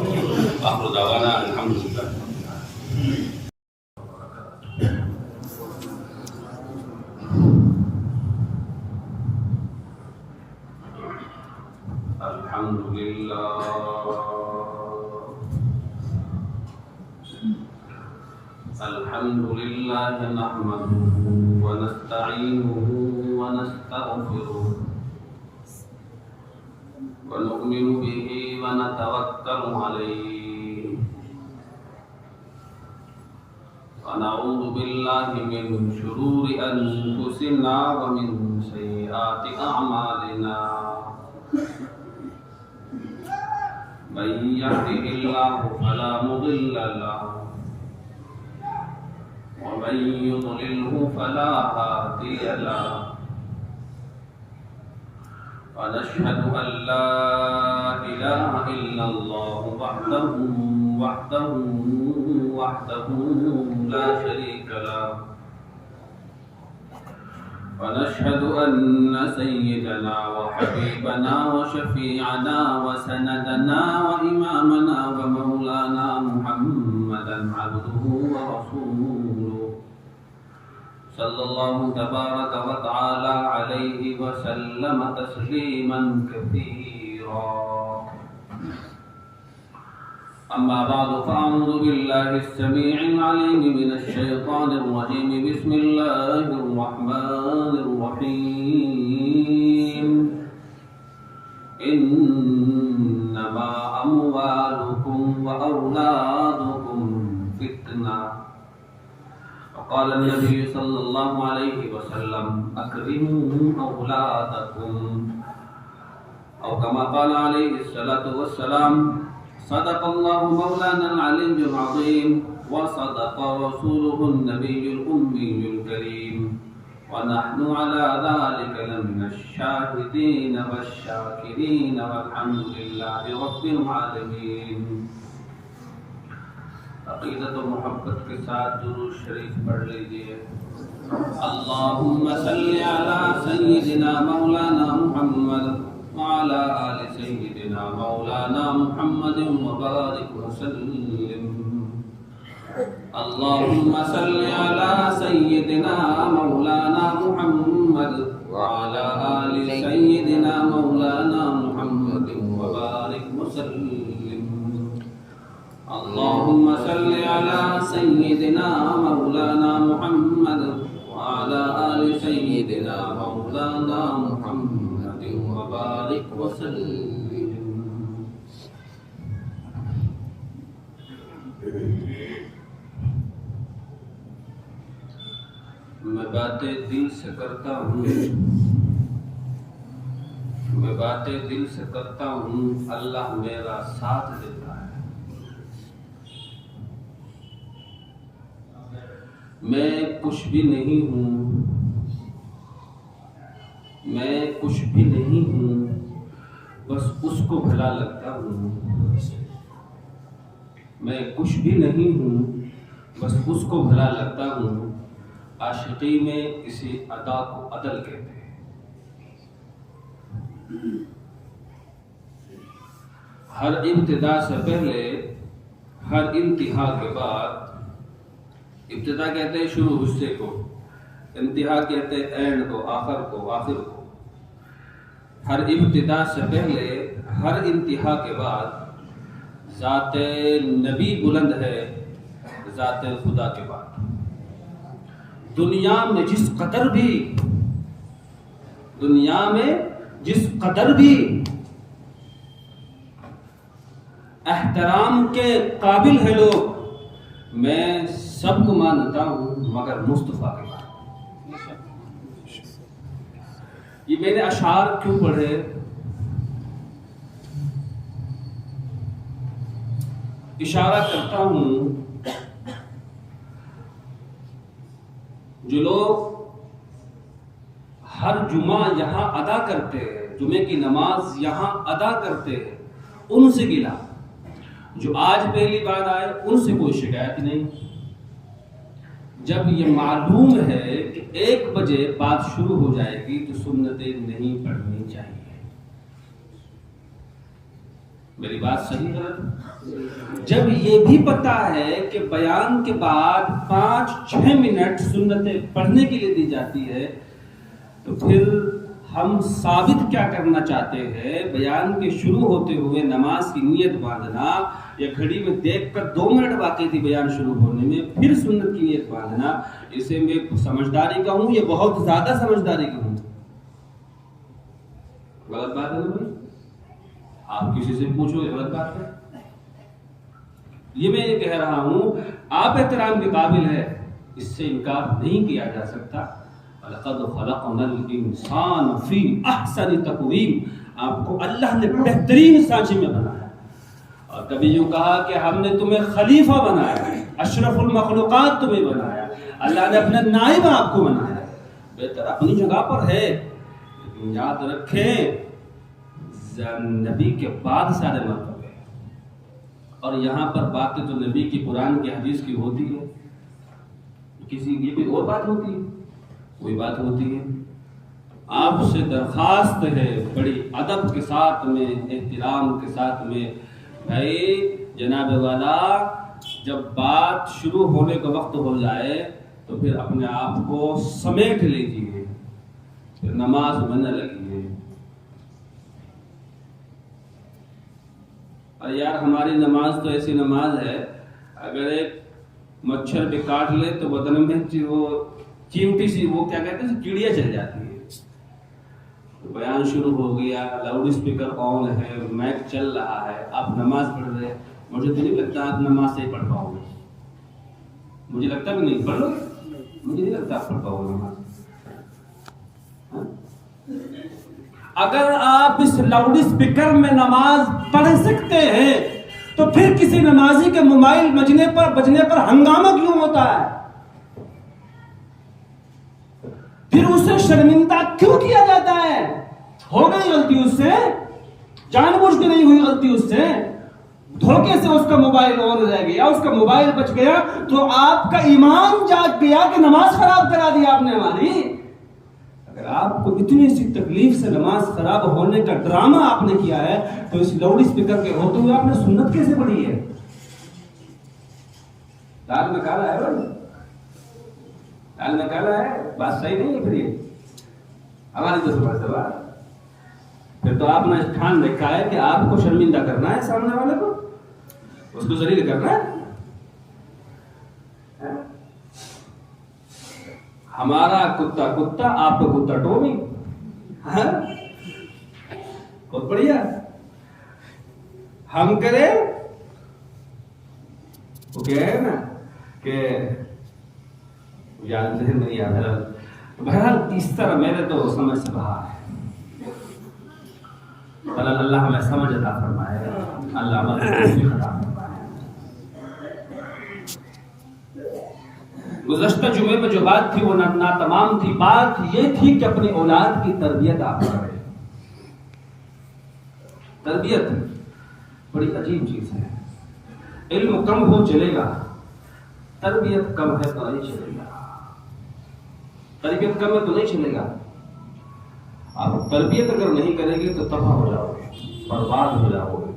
آخر دعوانا الحمدللہ. الحمد لله نحمده ونستعينه ونستغفره ونؤمن به ونتوكل عليه ونعوذ بالله من شرور أنفسنا ومن سيئات أعمالنا. من يهده الله فلا مضل له ومن يضلله فلا هادي له. ونشهد أن لا إله إلا الله وحده لا شريك له. ونشهد أن سيدنا وحبيبنا وشفيعنا وسندنا وإمامنا ومولانا محمدا عبده ورسوله صلى الله تبارك وتعالى عليه وسلم تسليما كثيرا. أما بعد فأعوذ بالله السميع العليم من الشيطان الرجيم. بسم الله الرحمن الرحيم. إنما أموالكم وأولادكم فتنة. وقال النبي صلى الله عليه وسلم أكرموا أولادكم أو كما قال عليه الصلاة والسلام. صدق الله مولانا العلي العظيم وصدق رسوله النبي الأمي الكريم ونحن على ذلك لمن الشاهدين والشاكرين والحمد لله رب العالمين. عقیدت و محبت کے ساتھ درود شریف پڑھ لیجیے. اللهم صل على سيدنا مولانا محمد وعلى آل سيدنا مولانا محمد وبارك وسلم. اللهم صل على سيدنا مولانا محمد وعلى آل سيدنا مولانا محمد وبارك وسلم. اللهم صل على سيدنا مولانا محمد وعلى آل سيدنا مولانا محمد وبارك وسلم. میں باتیں دل سے کرتا ہوں، میں باتیں دل سے کرتا ہوں، اللہ میرا ساتھ دیتا ہے. میں کچھ بھی نہیں ہوں، میں کچھ بھی نہیں ہوں، بس اس کو بھلا لگتا ہوں. میں کچھ بھی نہیں ہوں، بس اس کو بھلا لگتا ہوں. عاشقی میں اسی ادا کو عدل کہتے ہیں. ہر ابتدا سے پہلے، ہر انتہا کے بعد. ابتدا کہتے ہیں شروع حصے کو، انتہا کہتے ہیں اینڈ کو، آخر کو، آخر کو. ہر ابتدا سے پہلے، ہر انتہا کے بعد ذات نبی بلند ہے ذات خدا کے بعد. دنیا میں جس قدر بھی احترام کے قابل ہے لوگ، میں سب کو مانتا ہوں مگر مصطفیٰ کے بعد. یہ میں نے اشعار کیوں پڑھے؟ اشارہ کرتا ہوں جو لوگ ہر جمعہ یہاں ادا کرتے ہیں، جمعے کی نماز یہاں ادا کرتے ہیں، ان سے گلا. جو آج پہلی بار آئے ان سے کوئی شکایت نہیں. جب یہ معلوم ہے کہ 1 بجے بات شروع ہو جائے گی تو سنتیں نہیں پڑھنی چاہیے. میری بات صحیح غلط؟ جب یہ بھی پتا ہے کہ بیان کے بعد 5-6 منٹ سنتیں پڑھنے کے لیے دی جاتی ہے، تو پھر ہم ثابت کیا کرنا چاہتے ہیں؟ بیان کے شروع ہوتے ہوئے نماز کی نیت باندھنا، یا گھڑی میں دیکھ کر 2 منٹ باقی تھی بیان شروع ہونے میں پھر سنت کی نیت باندھنا، اسے میں سمجھداری کا ہوں یا بہت زیادہ سمجھداری کا ہوں؟ غلط بات ہے نا بھائی؟ آپ کسی سے پوچھو، یہ غلط بات ہے؟ یہ میں یہ کہہ رہا ہوں، آپ احترام کے قابل ہے، اس سے انکار نہیں کیا جا سکتا۔ وَلَقَدْ خَلَقْنَا الْإِنسَانَ فِي أَحْسَنِ تَقْوِيمٍ، آپ کو اللہ نے بہترین سانچے میں بنایا، اور کبھی یوں کہا کہ ہم نے تمہیں خلیفہ بنایا، اشرف المخلوقات تمہیں بنایا، اللہ نے اپنا نائب آپ کو بنایا۔ بہتر اپنی جگہ پر ہے، لیکن یاد رکھیں نبی کے بعد سارے مرتبے، اور یہاں پر باتیں تو نبی کی قرآن کی حدیث کی ہوتی ہے، کسی کی کوئی اور بات ہوتی ہے؟ کوئی بات ہوتی ہے؟ آپ سے درخواست ہے بڑی ادب کے ساتھ میں، احترام کے ساتھ میں، بھائی جناب والا جب بات شروع ہونے کا وقت ہو جائے تو پھر اپنے آپ کو سمیٹ لیجیے، پھر نماز میں نہ لگیے۔ اور یار ہماری نماز تو ایسی نماز ہے، اگر ایک مچھر بھی کاٹ لے تو بدن میں وہ چیمٹی سی، وہ کیا کہتے ہیں، کیڑیاں چل جاتی ہیں۔ بیان شروع ہو گیا، لاؤڈ اسپیکر آن ہے، مائک چل رہا ہے، آپ نماز پڑھ رہے، مجھے تو نہیں لگتا آپ نماز سے پڑھ پاؤ گے، مجھے لگتا بھی نہیں، پڑھ لو گے، مجھے نہیں لگتا آپ پڑھ پاؤ گے نماز۔ اگر آپ اس لاؤڈ اسپیکر میں نماز پڑھ سکتے ہیں تو پھر کسی نمازی کے موبائل بجنے پر ہنگامہ کیوں ہوتا ہے؟ پھر اسے شرمندہ کیوں کیا جاتا ہے؟ ہو گئی غلطی اس سے، جان بوجھ کے نہیں ہوئی غلطی اس سے، دھوکے سے اس کا موبائل آن رہ گیا، اس کا موبائل بچ گیا تو آپ کا ایمان جاگ گیا کہ نماز خراب کرا دی آپ نے ہماری۔ اگر آپ کو اتنی سی تکلیف سے نماز خراب ہونے کا ڈرامہ آپ نے کیا ہے تو اس لاؤڈ اسپیکر کے ہوتے ہوئے آپ نے سنت کیسے پڑھی ہے؟ دال میں کالا ہے بھائی، دال میں کالا ہے، بات صحیح نہیں ہے پھر یہ ہماری تو صبح سے بات۔ پھر تو آپ نے ٹھان رکھا ہے کہ آپ کو شرمندہ کرنا ہے، سامنے والے کو اس کو ذلیل کرنا ہے۔ ہمارا کتا کتا، آپ کا کتا ٹومی، بہت بڑھیا۔ ہم کرے وہ کیا ہے نا کہ یاد ذہن نہیں آ رہا، بہرحال اس طرح میرے تو سمجھ سے باہر ہے۔ اللہ ہمیں سمجھ عطا فرمائے، اللہ ہمیں توفیق عطا فرمائے۔ گزشتہ جمعے میں جو بات تھی وہ ناتمام تھی۔ بات یہ تھی کہ اپنی اولاد کی تربیت آپ کریں۔ تربیت بڑی عجیب چیز ہے، علم کم ہو چلے گا، تربیت کم ہے تو نہیں چلے گا، تربیت کم ہے تو نہیں چلے گا۔ آپ تربیت اگر نہیں کریں گے تو تباہ ہو جاؤ گے، برباد ہو جاؤ گے۔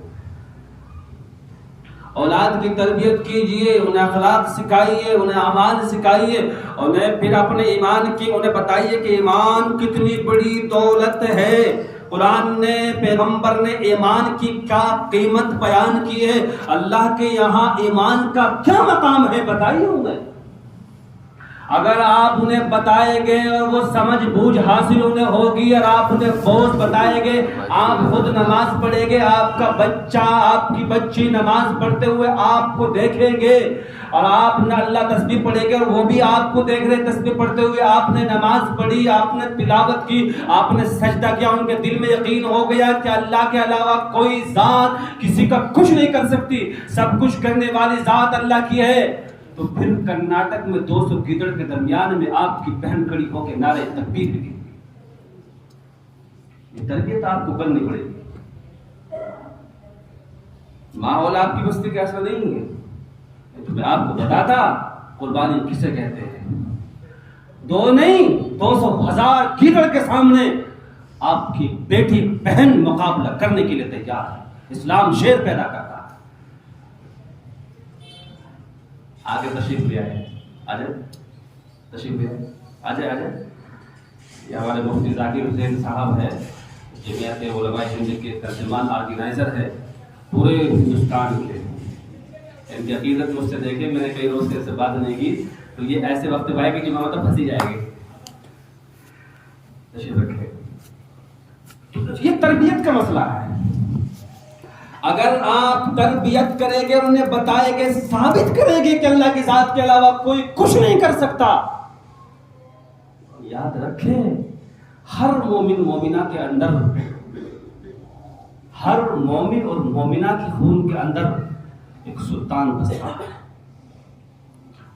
اولاد کی تربیت کیجئے، انہیں اخلاق سکھائیے، انہیں اعمال سکھائیے، انہیں پھر اپنے ایمان کی انہیں بتائیے کہ ایمان کتنی بڑی دولت ہے۔ قرآن نے، پیغمبر نے ایمان کی کیا قیمت بیان کی ہے، اللہ کے یہاں ایمان کا کیا مقام ہے، بتائیے انہیں۔ اگر آپ انہیں بتائیں گے اور وہ سمجھ بوجھ حاصل انہیں ہوگی، اور آپ انہیں بوجھ بتائیں گے، آپ خود نماز پڑھیں گے، آپ کا بچہ، آپ کی بچی نماز پڑھتے ہوئے آپ کو دیکھیں گے، اور آپ نے اللہ تسبیح پڑھیں گے اور وہ بھی آپ کو دیکھ رہے تسبیح پڑھتے ہوئے، آپ نے نماز پڑھی، آپ نے تلاوت کی، آپ نے سجدہ کیا، ان کے دل میں یقین ہو گیا کہ اللہ کے علاوہ کوئی ذات کسی کا کچھ نہیں کر سکتی، سب کچھ کرنے والی ذات اللہ کی ہے، تو پھر کرناٹک میں 200 گیدڑ کے درمیان میں آپ کی بہن کھڑی ہو کے نعرے تکبیر بھی دی۔ یہ تربیت آپ کو کرنی پڑے گی۔ ماحول آپ کی بستی کا ایسا نہیں ہے، تو میں آپ کو بتاتا قربانی کسے کہتے ہیں۔ 2 نہیں 200,000 گیدڑ کے سامنے آپ کی بیٹی بہن مقابلہ کرنے کے لیے تیار ہے، اسلام شیر پیدا کرتا ہے. آگے تشریف لے آئے, آجائے تشریف لے آئے, آجائے. یہ ہمارے مفتی ذاکر حسین صاحب ہے, جمعیت علماء ہند کے ترجمان آرگنائزر ہے پورے ہندوستان کے. ان کی عقیدت مجھ سے دیکھے, میں نے کئی روز سے بات نہیں کی, تو یہ ایسے وقت پہ آئے گی جمعہ تو پھنسی جائے گی. تشریف رکھے. یہ تربیت کا مسئلہ ہے. اگر آپ تربیت کریں گے, انہیں بتائیں گے, ثابت کریں گے کہ اللہ کی ذات کے علاوہ کوئی کچھ نہیں کر سکتا. یاد رکھیں, ہر مومن مومنہ کے اندر, ہر مومن اور مومنہ کے خون کے اندر ایک سلطان بستا ہے.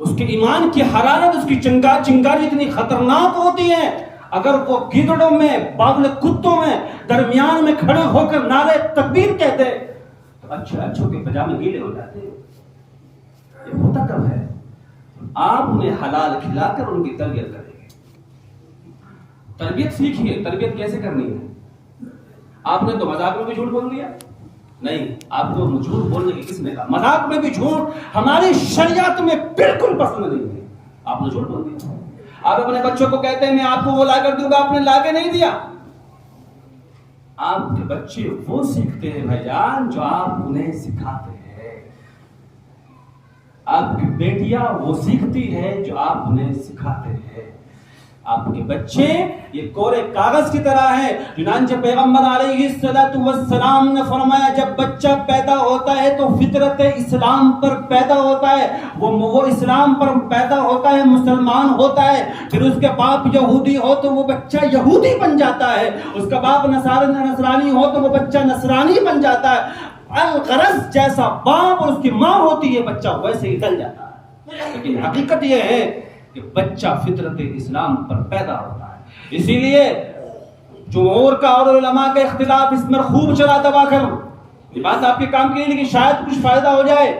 اس کے ایمان کی حرارت, اس کی چنگاری اتنی خطرناک ہوتی ہے, اگر وہ گیدڑوں میں, باغل کتوں میں درمیان میں کھڑے ہو کر نعرے تکبیر کہتے تو اچھوں کے پجامے گیلے ہو جاتے. یہ ہوتا کب ہے؟ آپ انہیں حلال کھلا کر ان کی تربیت کریں گے. تربیت سیکھیے. تربیت کیسے کرنی ہے؟ آپ نے تو مذاق میں بھی جھوٹ بول دیا. نہیں, آپ کو جھوٹ بولنے کی کس نے کہا؟ مذاق میں بھی جھوٹ ہماری شریعت میں بالکل پسند نہیں ہے. آپ نے جھوٹ بول دیا. آپ اپنے بچوں کو کہتے ہیں میں آپ کو وہ لا کر دوں گا, آپ نے لا کے نہیں دیا. آپ کے بچے وہ سیکھتے ہیں بھائی جان جو آپ انہیں سکھاتے ہیں. آپ کی بیٹیاں وہ سیکھتی ہے جو آپ انہیں سکھاتے ہیں. آپ کے بچے یہ کورے کاغذ کی طرح ہیں. چنانچہ پیغمبر علیہ السلام نے فرمایا جب بچہ پیدا ہوتا ہے تو فطرت اسلام پر پیدا ہوتا ہے, وہ اسلام پر پیدا ہوتا ہے, مسلمان ہوتا ہے. پھر اس کے باپ یہودی ہو تو وہ بچہ یہودی بن جاتا ہے, اس کا باپ نصرانی ہو تو وہ بچہ نصرانی بن جاتا ہے. الغرض جیسا باپ اور اس کی ماں ہوتی ہے بچہ ویسے ہی ڈل جاتا ہے. لیکن حقیقت یہ ہے کہ بچہ فطرت اسلام پر پیدا ہوتا ہے. اسی لیے جمہور کا اور علماء کا اختلاف اس میں خوب چلا دبا کر, یہ بات آپ کے کام کی نہیں لیکن شاید کچھ فائدہ ہو جائے,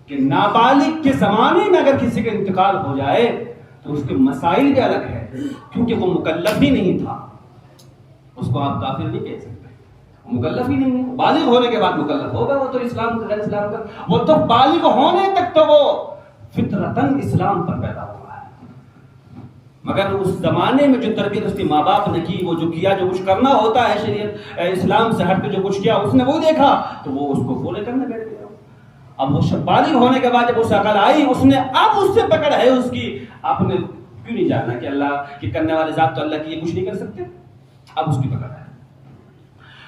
کہ نابالغ کے زمانے میں اگر کسی کا انتقال ہو جائے تو اس کے مسائل بھی الگ ہے, کیونکہ وہ مکلف ہی نہیں تھا. اس کو آپ کافر نہیں کہہ سکتے, مکلف ہی نہیں ہے. بالغ ہونے کے بعد مکلف ہوگا, وہ تو اسلام کا غیر اسلام کا, وہ تو بالغ ہونے تک تو وہ فطرتاً اسلام پر پیدا ہوا ہے. مگر اس زمانے میں جو تربیت اس کے ماں باپ نے کی, وہ جو کیا, جو کچھ کرنا ہوتا ہے شریعت اسلام سے ہٹ کے جو کچھ کیا, اس نے وہ دیکھا تو وہ اس کو فالو کرنے بیٹھ گیا. اب وہ بالغ ہونے کے بعد جب اسے عقل آئی, اس نے اب اس سے پکڑ ہے اس کی. آپ نے کیوں نہیں جانا کہ اللہ کی کرنے والے ذات تو اللہ کی یہ کچھ نہیں کر سکتے؟ اب اس کی پکڑ ہے.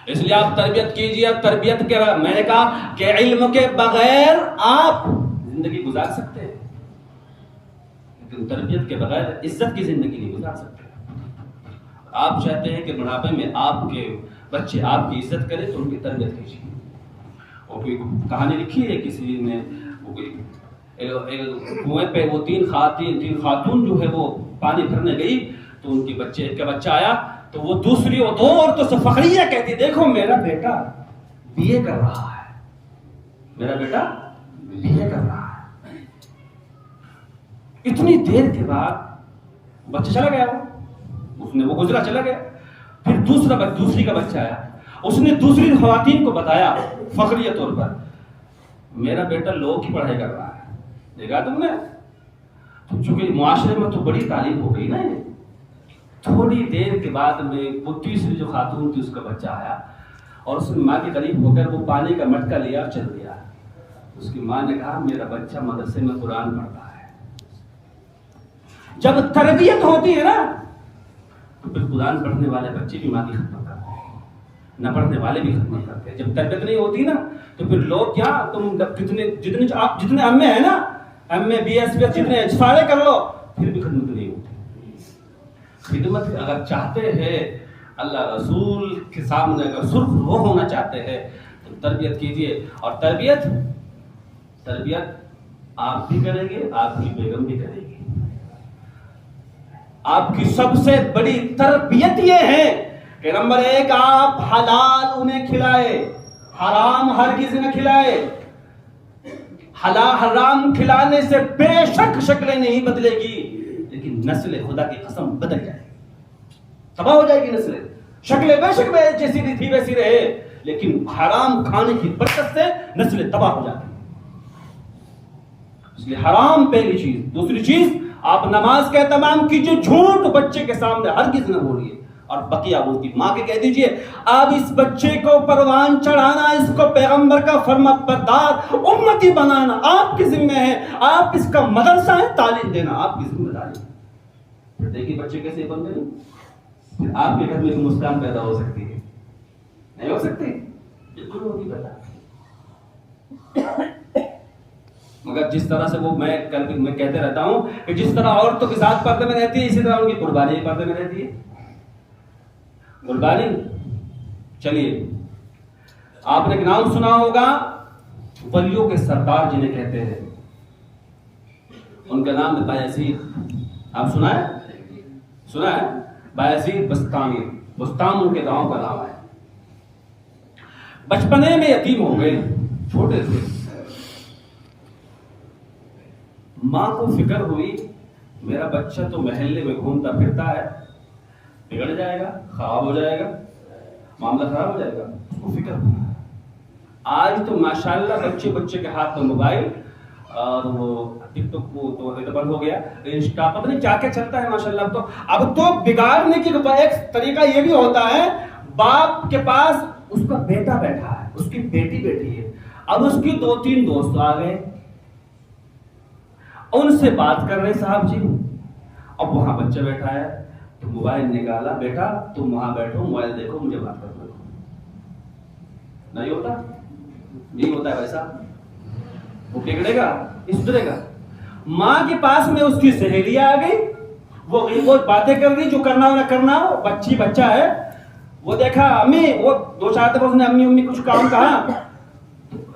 اس لیے آپ تربیت کیجیے. تربیت کے میں نے کہا کہ علم کے بغیر آپ زندگی گزار سکتے ہیں, لیکن تربیت کے بغیر عزت کی زندگی نہیں گزار سکتے. آپ چاہتے ہیں کہ بڑھاپے میں آپ کے بچے آپ کی عزت کریں تو ان کی تربیت کیجیے. اور کوئی کہانی لکھی ہے کسی نے, وہ کوئی کنویں پہ وہ تین خاتون جو ہے وہ پانی بھرنے گئی تو ان کے بچے کا بچہ آیا تو وہ دوسری اور دو عورتوں سے فخریہ کہتی دیکھو میرا بیٹا بی اے کر رہا ہے, میرا بیٹا بی اے کر رہا ہے. اتنی دیر کے بعد بچہ چلا گیا, وہ گزرا چلا گیا. پھر دوسری کا بچہ آیا, اس نے دوسری خواتین کو بتایا فخریہ طور پر میرا بیٹا لو کی پڑھائی کر رہا ہے. دیکھا تم نے, تو چونکہ معاشرے میں تو بڑی تعلیم ہو گئی نا. تھوڑی دیر کے بعد میں وہ تیسری جو خاتون تھی اس کا بچہ آیا اور اس نے ماں کے قریب ہو کر وہ پانی کا مٹکا لیا اور چل گیا. اس کی ماں نے کہا میرا بچہ مدرسے میں قرآن پڑھتا ہے. جب تربیت ہوتی ہے نا تو پھر قرآن پڑھنے والے بچے بھی ماں کی خدمت کرتے ہیں, نہ پڑھنے والے بھی خدمت کرتے ہیں. جب تربیت نہیں ہوتی نا تو پھر لوگ کیا, تم جتنے امی ہیں نا, امی بی ایس جتنے سارے کر لو پھر بھی خدمت نہیں ہوتی. خدمت اگر چاہتے ہیں اللہ رسول کے سامنے اگر سرخ رو ہونا چاہتے ہیں تو تربیت کیجیے. اور تربیت آپ بھی کریں گے, آپ کی بیگم بھی کرے گی. آپ کی سب سے بڑی تربیت یہ ہے کہ نمبر 1 آپ حلال انہیں کھلائے, حرام ہرگز نہ کھلائے. حرام کھلانے سے بے شک شکلیں نہیں بدلے گی لیکن نسل خدا کی قسم بدل جائے گی, تباہ ہو جائے گی نسل. شکلیں بے شک جیسی تھی ویسی رہے لیکن حرام کھانے کی برکت سے نسلیں تباہ ہو جاتی ہیں. اس لیے حرام پہلی چیز. دوسری چیز آپ نماز کا اہتمام کیجئے. جھوٹ بچے کے سامنے ہرگز نہ بولیے. اور بقیہ اس کی ماں کے کہہ دیجئے آپ اس بچے کو پروان چڑھانا, اس کو پیغمبر کا فرما بردار امتی بنانا آپ کی ذمہ ہے. آپ اس کا مدرسہ ہے, تعلیم دینا آپ کی ذمہ داری ہے. پھر دیکھیے بچے کیسے بن گئے. پھر آپ کے گھر میں مسکان پیدا ہو سکتی ہے, نہیں ہو سکتی؟ بالکل ہوگی پیدا. مگر جس طرح سے وہ میں کہتے رہتا ہوں کہ جس طرح عورتوں کے ساتھ پردے میں رہتی ہے, اسی طرح ان کی قربانی پردے میں رہتی ہے. قربانی. چلیے آپ نے نام سنا ہوگا ولیوں کے سردار جنہیں کہتے ہیں, ان کا نام ہے بایزید. آپ سنا ہے بایزید بستامی. بستام ان کے گاؤں کا نام ہے. بچپنے میں یتیم ہو گئے, چھوٹے تھے. ماں کو فکر ہوئی میرا بچہ تو محلے میں گھومتا پھرتا ہے, بگڑ جائے گا, خراب ہو جائے گا, معاملہ خراب ہو جائے گا. اس کو فکر ہوئی. آج تو ماشاءاللہ بچے کے ہاتھ میں موبائل, اور وہ ٹک ٹاک کو تو بند ہو گیا, انسٹا پتہ نہیں کیا کیا چلتا ہے ماشاءاللہ. تو اب تو بگاڑنے کی ایک طریقہ یہ بھی ہوتا ہے, باپ کے پاس اس کا بیٹا بیٹھا ہے, اس کی بیٹی بیٹھی ہے, اب اس کی 2-3 دوست آ گئے, ان سے بات کر رہے صاحب جی. اب وہاں بچہ بیٹھا ہے تو موبائل نکالا, بیٹا تم وہاں بیٹھو موبائل دیکھو مجھے بات کرنا. نہیں ہوتا, نہیں ہوتا ہے ویسا. وہ بگڑے گا, سدھرے گا. ماں کے پاس میں اس کی سہیلی آ گئی, وہ باتیں کر رہی جو کرنا ہو نہ کرنا ہو, بچہ ہے. وہ دیکھا امی, وہ 2-4 دفعہ اس نے امی کچھ کام کہا,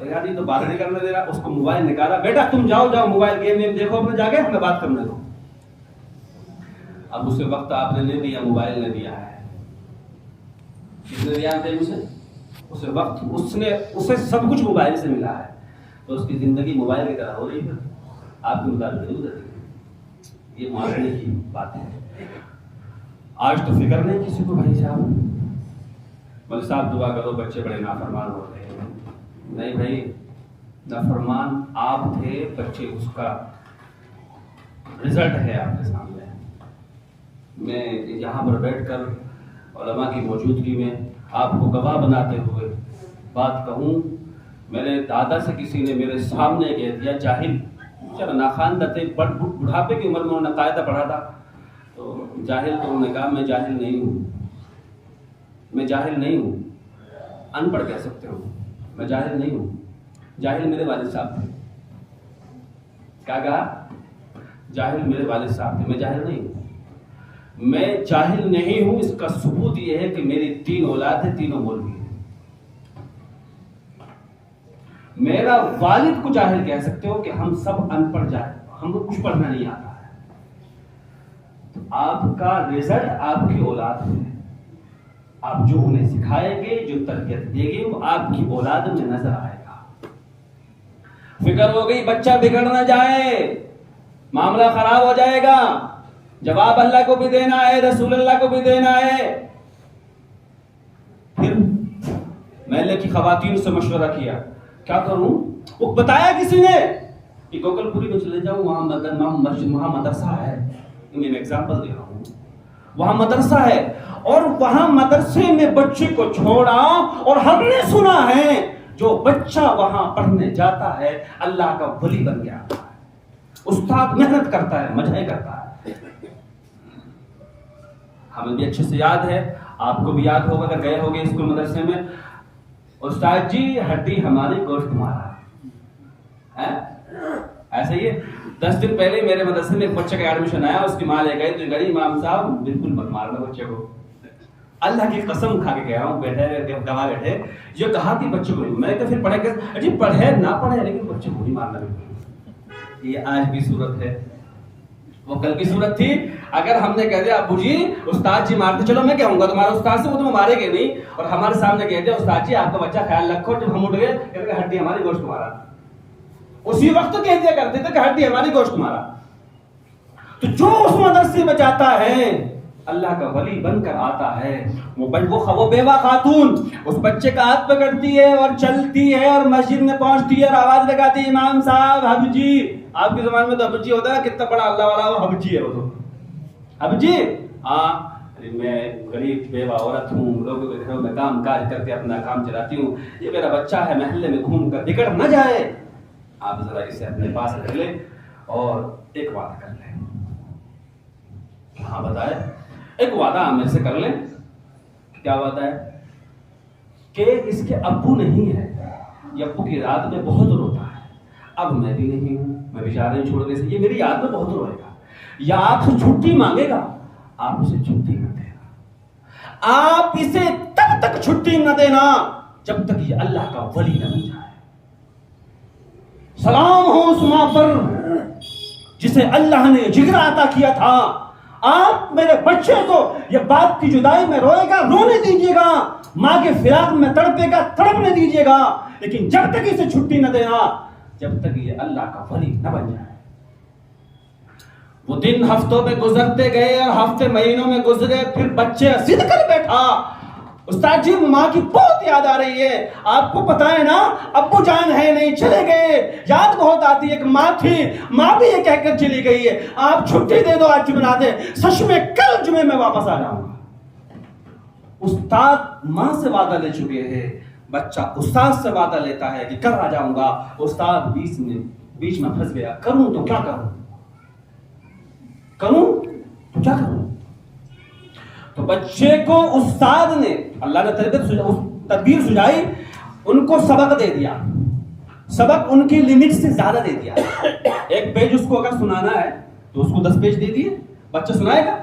یار یہ تو بات نہیں کرنے دے رہا. اس کو موبائل نکالا, بیٹا تم جاؤ موبائل گیم دیکھو اپنے جا کے, ہمیں بات کرنے دو. اب اسے وقت آپ نے نہیں دیا, موبائل نے دیا ہے. کس نے دیا اسے؟ اسے وقت, اسے سب کچھ موبائل سے ملا ہے. تو اس کی زندگی موبائل کی طرح ہو رہی ہے. آپ کے مطابق نہیں گزر. یہ معاشرے کی بات ہے. آج تو فکر نہیں کسی کو بھائی صاحب, مولوی صاحب دعا کرو بچے بڑے نافرمان ہو رہے ہیں. نہیں بھائی, نافرمان آپ تھے, بچے اس کا رزلٹ ہے آپ کے سامنے. میں یہاں پر بیٹھ کر علماء کی موجودگی میں آپ کو گواہ بناتے ہوئے بات کہوں, میرے دادا سے کسی نے میرے سامنے کہہ دیا جاہل. چلو ناخواندہ تھے, بڑھاپے کی عمر میں انہوں نے قاعدہ پڑھا تھا, تو جاہل. تو انہوں نے کہا میں جاہل نہیں ہوں, میں جاہل نہیں ہوں. ان پڑھ کہہ سکتے ہو, میں جاہل نہیں ہوں. جاہل میرے والد صاحب تھے. کیا کہا؟ جاہل میرے والد صاحب تھے, میں جاہل نہیں ہوں. میں جاہل نہیں ہوں, اس کا ثبوت یہ ہے کہ میری 3 اولاد ہے, تینوں مولوی ہیں. میرا والد کو جاہل کہہ سکتے ہو کہ ہم سب ان پڑھ جاہل, ہم کو کچھ پڑھنا نہیں آتا ہے. تو آپ کا رزلٹ آپ کی اولاد ہے. آپ جو انہیں سکھائیں گے, جو تربیت دیں گے, وہ آپ کی اولاد میں نظر آئے گا. فکر ہو گئی بچہ بگڑ نہ جائے, معاملہ خراب ہو جائے گا. جواب اللہ کو بھی دینا ہے, رسول اللہ کو بھی دینا ہے. پھر محلے کی خواتین سے مشورہ کیا, کیا کروں؟ وہ بتایا کسی نے کہ گوکل پوری میں چلے جاؤں, وہاں مدرسہ ہے. میں ایگزامپل دے رہا ہوں, وہاں مدرسہ ہے, اور وہاں مدرسے میں بچے کو چھوڑا, اور ہم نے سنا ہے جو بچہ وہاں پڑھنے جاتا ہے اللہ کا ولی بن گیا ہے. استاد محنت کرتا ہے, مجھے کرتا ہے. ہمیں بھی اچھے سے یاد ہے, آپ کو بھی یاد ہوگا اگر گئے ہوگے اسکول مدرسے میں. استاد جی ہڈی ہماری گوشت تمہارا. ایسا ہی ہے. 10 دن پہلے میرے مدرسے میں ایک بچے کا ایڈمیشن آیا, اس کی ماں لے گئی تو گئی امام صاحب بالکل مت مارنا بچے کو. اللہ کی قسم کھا کے کہہ رہا ہوں, بیٹھے گواہ بیٹھے, یہ کہا کہ بچے کو نہیں. میں تو پھر پڑھے کہ جی پڑھے نہ پڑھے لیکن بچے کو نہیں مارنا بالکل. یہ آج بھی صورت ہے, وہ کل کی صورت تھی. اگر ہم نے کہہ دیا ابو جی استاد جی مارتے, چلو میں کہوں گا تمہارا استاد سے, وہ تمہیں مارے گے نہیں. اور ہمارے سامنے کہہ دیا استاد جی آپ کا بچہ خیال رکھو, جب ہم اٹھ گئے کہتے کہ ہڈی ہماری گوشت تمہارا. اسی وقت کہہ دیا کرتے تھے کہ ہڈی ہماری گوشت تمہارا. تو جو اس مدرسے میں جاتا ہے اللہ کا ولی بن کر آتا ہے، وہ بیوہ خاتون اس بچے کا ہاتھ پکڑتی ہے اور چلتی ہے اور مسجد میں پہنچتی ہے اور آواز لگاتی ہے امام صاحب حبجی. آپ کے زمانے میں تو حبجی ہوتا ہے، کتنا بڑا اللہ والا وہ حبجی ہے، وہ تو حبجی. ہاں میں غریب بیوہ عورت ہوں، لوگوں کے گھروں میں کام کاج کر کے اپنا کام چلاتی ہوں، یہ میرا بچہ ہے محلے میں گھوم کر بگڑ نہ جائے، آپ ذرا اسے اپنے پاس رکھ لیں اور ایک وعدہ کر لیں. ہاں بتائے. ایک وعدہ آپ میرے سے کر لیں. کیا وعدہ ہے؟ کہ اس کے ابو نہیں ہے، یہ ابو کی یاد میں بہت روتا ہے، اب میں بھی نہیں ہوں، میں بیچارے چھوڑنے سے یہ میری یاد میں بہت روئے گا، یا آپ سے چھٹی مانگے گا، آپ اسے چھٹی نہ دینا، آپ اسے تب تک چھٹی نہ دینا جب تک یہ اللہ کا ولی نہ بن جائے. سلام ہو اس ماں پر جسے اللہ نے جگر عطا کیا تھا. آپ میرے بچے کو یہ باپ کی جدائی میں روئے گا، رونے دیجیے گا، ماں کے فراق میں تڑپے گا، تڑپنے دیجیے گا، لیکن جب تک اسے چھٹی نہ دینا جب تک یہ اللہ کا ولی نہ بن جائے. وہ دن ہفتوں میں گزرتے گئے اور ہفتے مہینوں میں گزرے، پھر بچے ضد کر بیٹھا، استاد جی ماں کی بہت یاد آ رہی ہے، آپ کو پتا ہے نا ابو جان ہے نہیں، چلے گئے، یاد بہت آتی ہے، ایک ماں تھی، ماں بھی یہ کہہ کر چلی گئی ہے، آپ چھٹی دے دو آج جمعہ دے، سچ میں کل جمعے میں واپس آ جاؤں گا. استاد ماں سے وعدہ لے چکے ہیں، بچہ استاد سے وعدہ لیتا ہے کہ کل آ جاؤں گا، استاد بیچ میں پھنس گیا، کروں تو کیا کروں، کروں تو کیا کروں. تو بچے کو استاد نے، اللہ نے تدبیر سجائی، ان کو سبق دے دیا، سبق ان کی لمٹ سے زیادہ دے دیا. ایک پیج اس کو اگر سنانا ہے تو اس کو 10 پیج دے دیے، بچہ سنائے گا.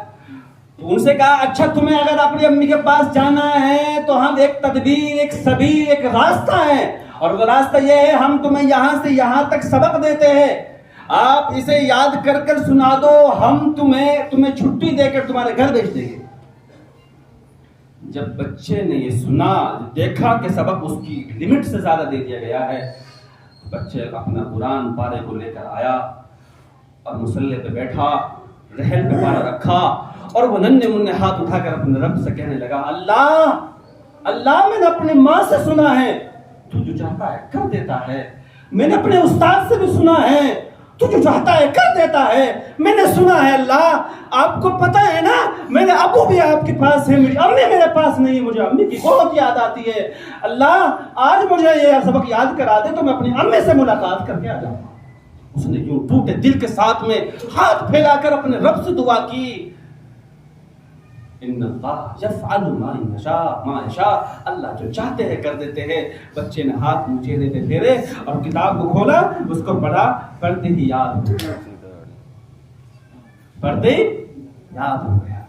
تو ان سے کہا اچھا تمہیں اگر اپنی امی کے پاس جانا ہے تو ہم ایک تدبیر، ایک سبیل، ایک راستہ ہے، اور وہ راستہ یہ ہے ہم تمہیں یہاں سے یہاں تک سبق دیتے ہیں، آپ اسے یاد کر کر سنا دو، ہم تمہیں چھٹی دے کر تمہارے گھر بھیج دیں گے. جب بچے نے یہ سنا، دیکھا کہ سبق اس کی لمٹ سے زیادہ دے دیا گیا ہے، بچے اپنا قرآن پارے کو لے کر آیا اور مصلی پہ بیٹھا، رحل پہ پارا رکھا اور وہ ننھے منھے ہاتھ اٹھا کر اپنے رب سے کہنے لگا اللہ میں نے اپنی ماں سے سنا ہے تو جو چاہتا ہے کر دیتا ہے، میں نے اپنے استاد سے بھی سنا ہے تو جو چاہتا ہے کر دیتا ہے، میں نے سنا ہے اللہ آپ کو پتا ہے نا میرے ابو بھی آپ کے پاس ہے، میری امی میرے پاس نہیں ہے، مجھے امی کی بہت یاد آتی ہے، اللہ آج مجھے یہ سبق یاد کرا دے تو میں اپنی امی سے ملاقات کر کے آ جاؤں. اس نے یوں ٹوٹے دل کے ساتھ میں ہاتھ پھیلا کر اپنے رب سے دعا کی، ان اللہ یفعل ما یشاء، اللہ جو چاہتے ہیں کر دیتے ہیں. بچے نے ہاتھ چہرے پہ پھیرے اور کتاب کو کھولا، اس کو پڑھا، پڑھتے ہی یاد ہو گیا، پڑھتے ہی یاد ہو گیا.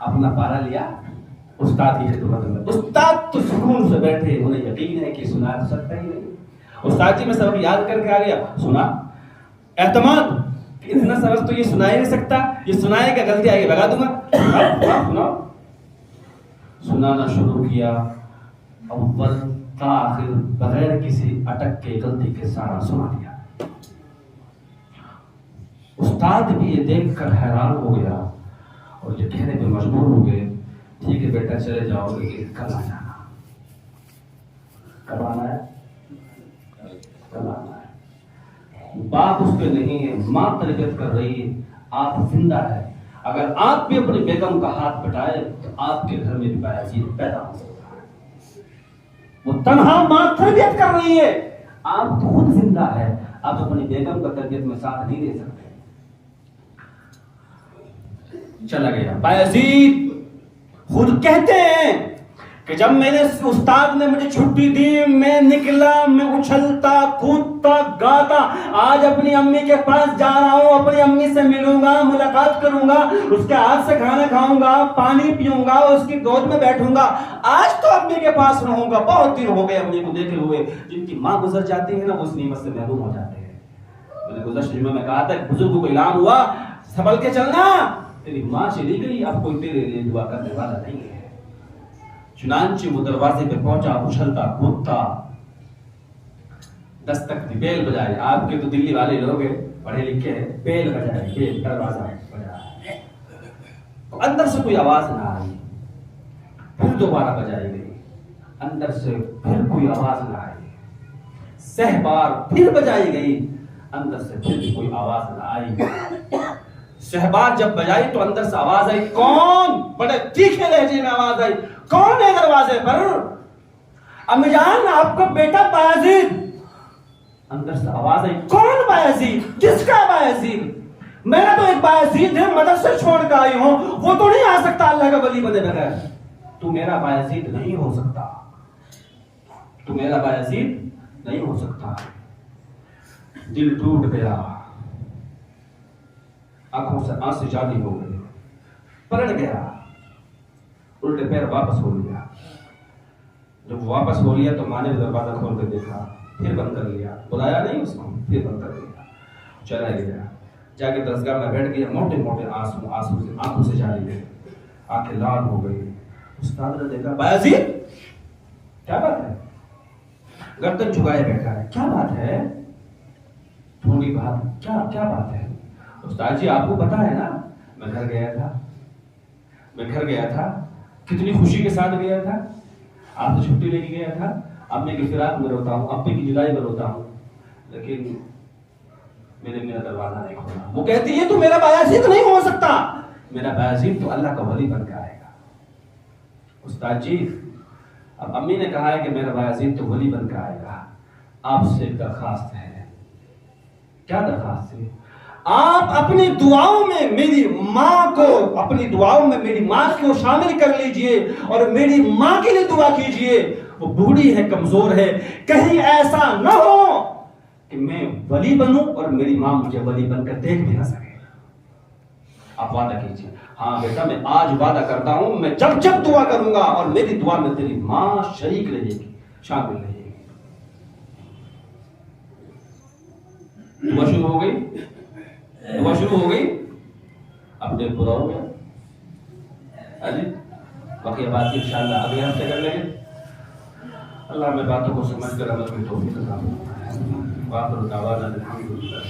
اپنا پارا لیا، استاد کی خدمت میں، استاد تو سکون سے بیٹھے، انہیں یقین ہے کہ سنا تو سکتا ہی نہیں. استاد جی میں سبق یاد کر کے آ گیا، سنا، اعتماد اتنا سبق تو یہ سنا ہی نہیں سکتا، یہ سنائے گا غلطی آئے گی بگا دوں گا. سنانا شروع کیا، اول تا آخر بغیر کسی اٹک کے غلطی کے سارا سنا دیا. استاد بھی یہ دیکھ کر حیران ہو گیا اور یہ کہنے پہ مجبور ہو گئے ٹھیک ہے بیٹا چلے جاؤ گے، کل آ جانا. کب آنا ہے؟ کل آنا ہے. باپ اس پہ نہیں ہے، ماں تربیت کر رہی ہے، آپ زندہ ہے. اگر آپ بھی اپنی بیگم کا ہاتھ پٹائے تو آپ کے گھر میں بھی بایزید پیدا ہو سکتا ہے. وہ تنہا ماں تربیت کر رہی ہے، آپ تو خود زندہ ہے، آپ اپنی بیگم کا تربیت میں ساتھ نہیں دے سکتے. چلا گیا. بایزید خود کہتے ہیں کہ جب میرے استاد نے مجھے چھٹی دی، میں نکلا، میں اچھلتا کودتا گاتا، آج اپنی امی کے پاس جا رہا ہوں، اپنی امی سے ملوں گا، ملاقات کروں گا، اس کے ہاتھ سے کھانا کھاؤں گا، پانی پیوں گا، اس کی گود میں بیٹھوں گا. آج تو امی کے پاس رہوں گا. بہت دن ہو گئے امی کو دیکھے ہوئے. جن کی ماں گزر جاتی ہے نا وہ اس نعمت سے محروم ہو جاتے ہیں. میں نے گزشتہ جمعے میں کہا تھا کہ بزرگوں کو اعلان ہوا سنبھل کے چلنا، تیری ماں چلی گئی، اب کوئی تیرے لیے دعا کرنے والا نہیں ہے. چنانچہ وہ دروازے پہ پہنچا، اچھلتا کودتا، دستک دی، بیل بجائے. آپ کے تو دلی والے لوگ ہیں، پڑھے لکھے ہیں، بیل بجائے، بیل دروازہ بجائے. تو اندر سے کوئی آواز نہ آئی، پھر دوبارہ بجائی گئی، اندر سے پھر کوئی آواز نہ آئی، 100 بار پھر بجائی گئی، اندر سے پھر بھی کوئی آواز نہ آئی۔ 100 بار جب بجائی تو اندر سے آواز آئی، کون؟ بڑے تیکھے لہجے میں آواز آئی، کون ہے دروازے پر؟ امی جان آپ کا بیٹا بایزید۔ اندر سے آواز آئی، کون بایزید؟ کس کا بایزید؟ میرا تو ایک بایزید ہے، مدرسے چھوڑ کے آئی ہوں، وہ تو نہیں آ سکتا اللہ کا ولی بنے بغیر۔ تو میرا بایزید نہیں ہو سکتا، تو میرا بایزید نہیں ہو سکتا۔ دل ٹوٹ گیا، آنکھوں سے آنسو جاری ہو گئے، پلٹ گیا، الٹے پیر واپس ہو لیا۔ جب واپس ہو لیا تو ماں نے دروازہ کھول کے دیکھا، پھر بند کر لیا، بلایا نہیں اس کو، پھر بند کر لیا، چلا گیا، جا کے درسگاہ میں بیٹھ گیا، موٹے موٹے آنسو سے آنکھوں سے جاری ہے، آنکھیں لال ہو گئی۔ استاد نے دیکھا، بایزید کیا بات ہے؟ گردن جھکائے بیٹھا ہے، کیا بات ہے؟ تھوڑی بات، کیا بات ہے؟ استاد جی آپ کو پتا ہے نا، میں گھر گیا تھا، کتنی خوشی کے ساتھ گیا تھا، آپ سے چھٹی لے کے گیا تھا، امی کی فراق میں روتا ہوں، ابی کی جدائی میں روتا ہوں، لیکن میرا دروازہ نہیں کھولا۔ وہ کہتی ہے تو میرا بایزید نہیں ہو سکتا، میرا بایزید تو اللہ کا ولی بن کے آئے گا۔ استاد جی اب امی نے کہا ہے کہ میرا بایزید تو ولی بن کے آئے گا، آپ سے ایک درخواست ہے۔ کیا درخواست ہے؟ آپ اپنی دعاؤں میں میری ماں کو شامل کر لیجئے اور میری ماں کے لیے دعا کیجئے، وہ بوڑھی ہے، کمزور ہے، کہیں ایسا نہ ہو کہ میں ولی بنوں اور میری ماں مجھے ولی بن کر دیکھ بھی نہ سکے۔ آپ وعدہ کیجئے۔ ہاں بیٹا میں آج وعدہ کرتا ہوں، میں جب دعا کروں گا اور میری دعا میں تیری ماں شریک رہے گی، شامل رہے گی۔ دعا شروع ہو گئی، اب ڈیٹ پورا ہو گیا جی، باقی بات انشاءاللہ اگلے ہفتے کر لیں گے۔ اللہ میں باتوں کو سمجھ کر عمل میں توفیق عطا فرمائے۔ وآخر دعوانا الحمدللہ۔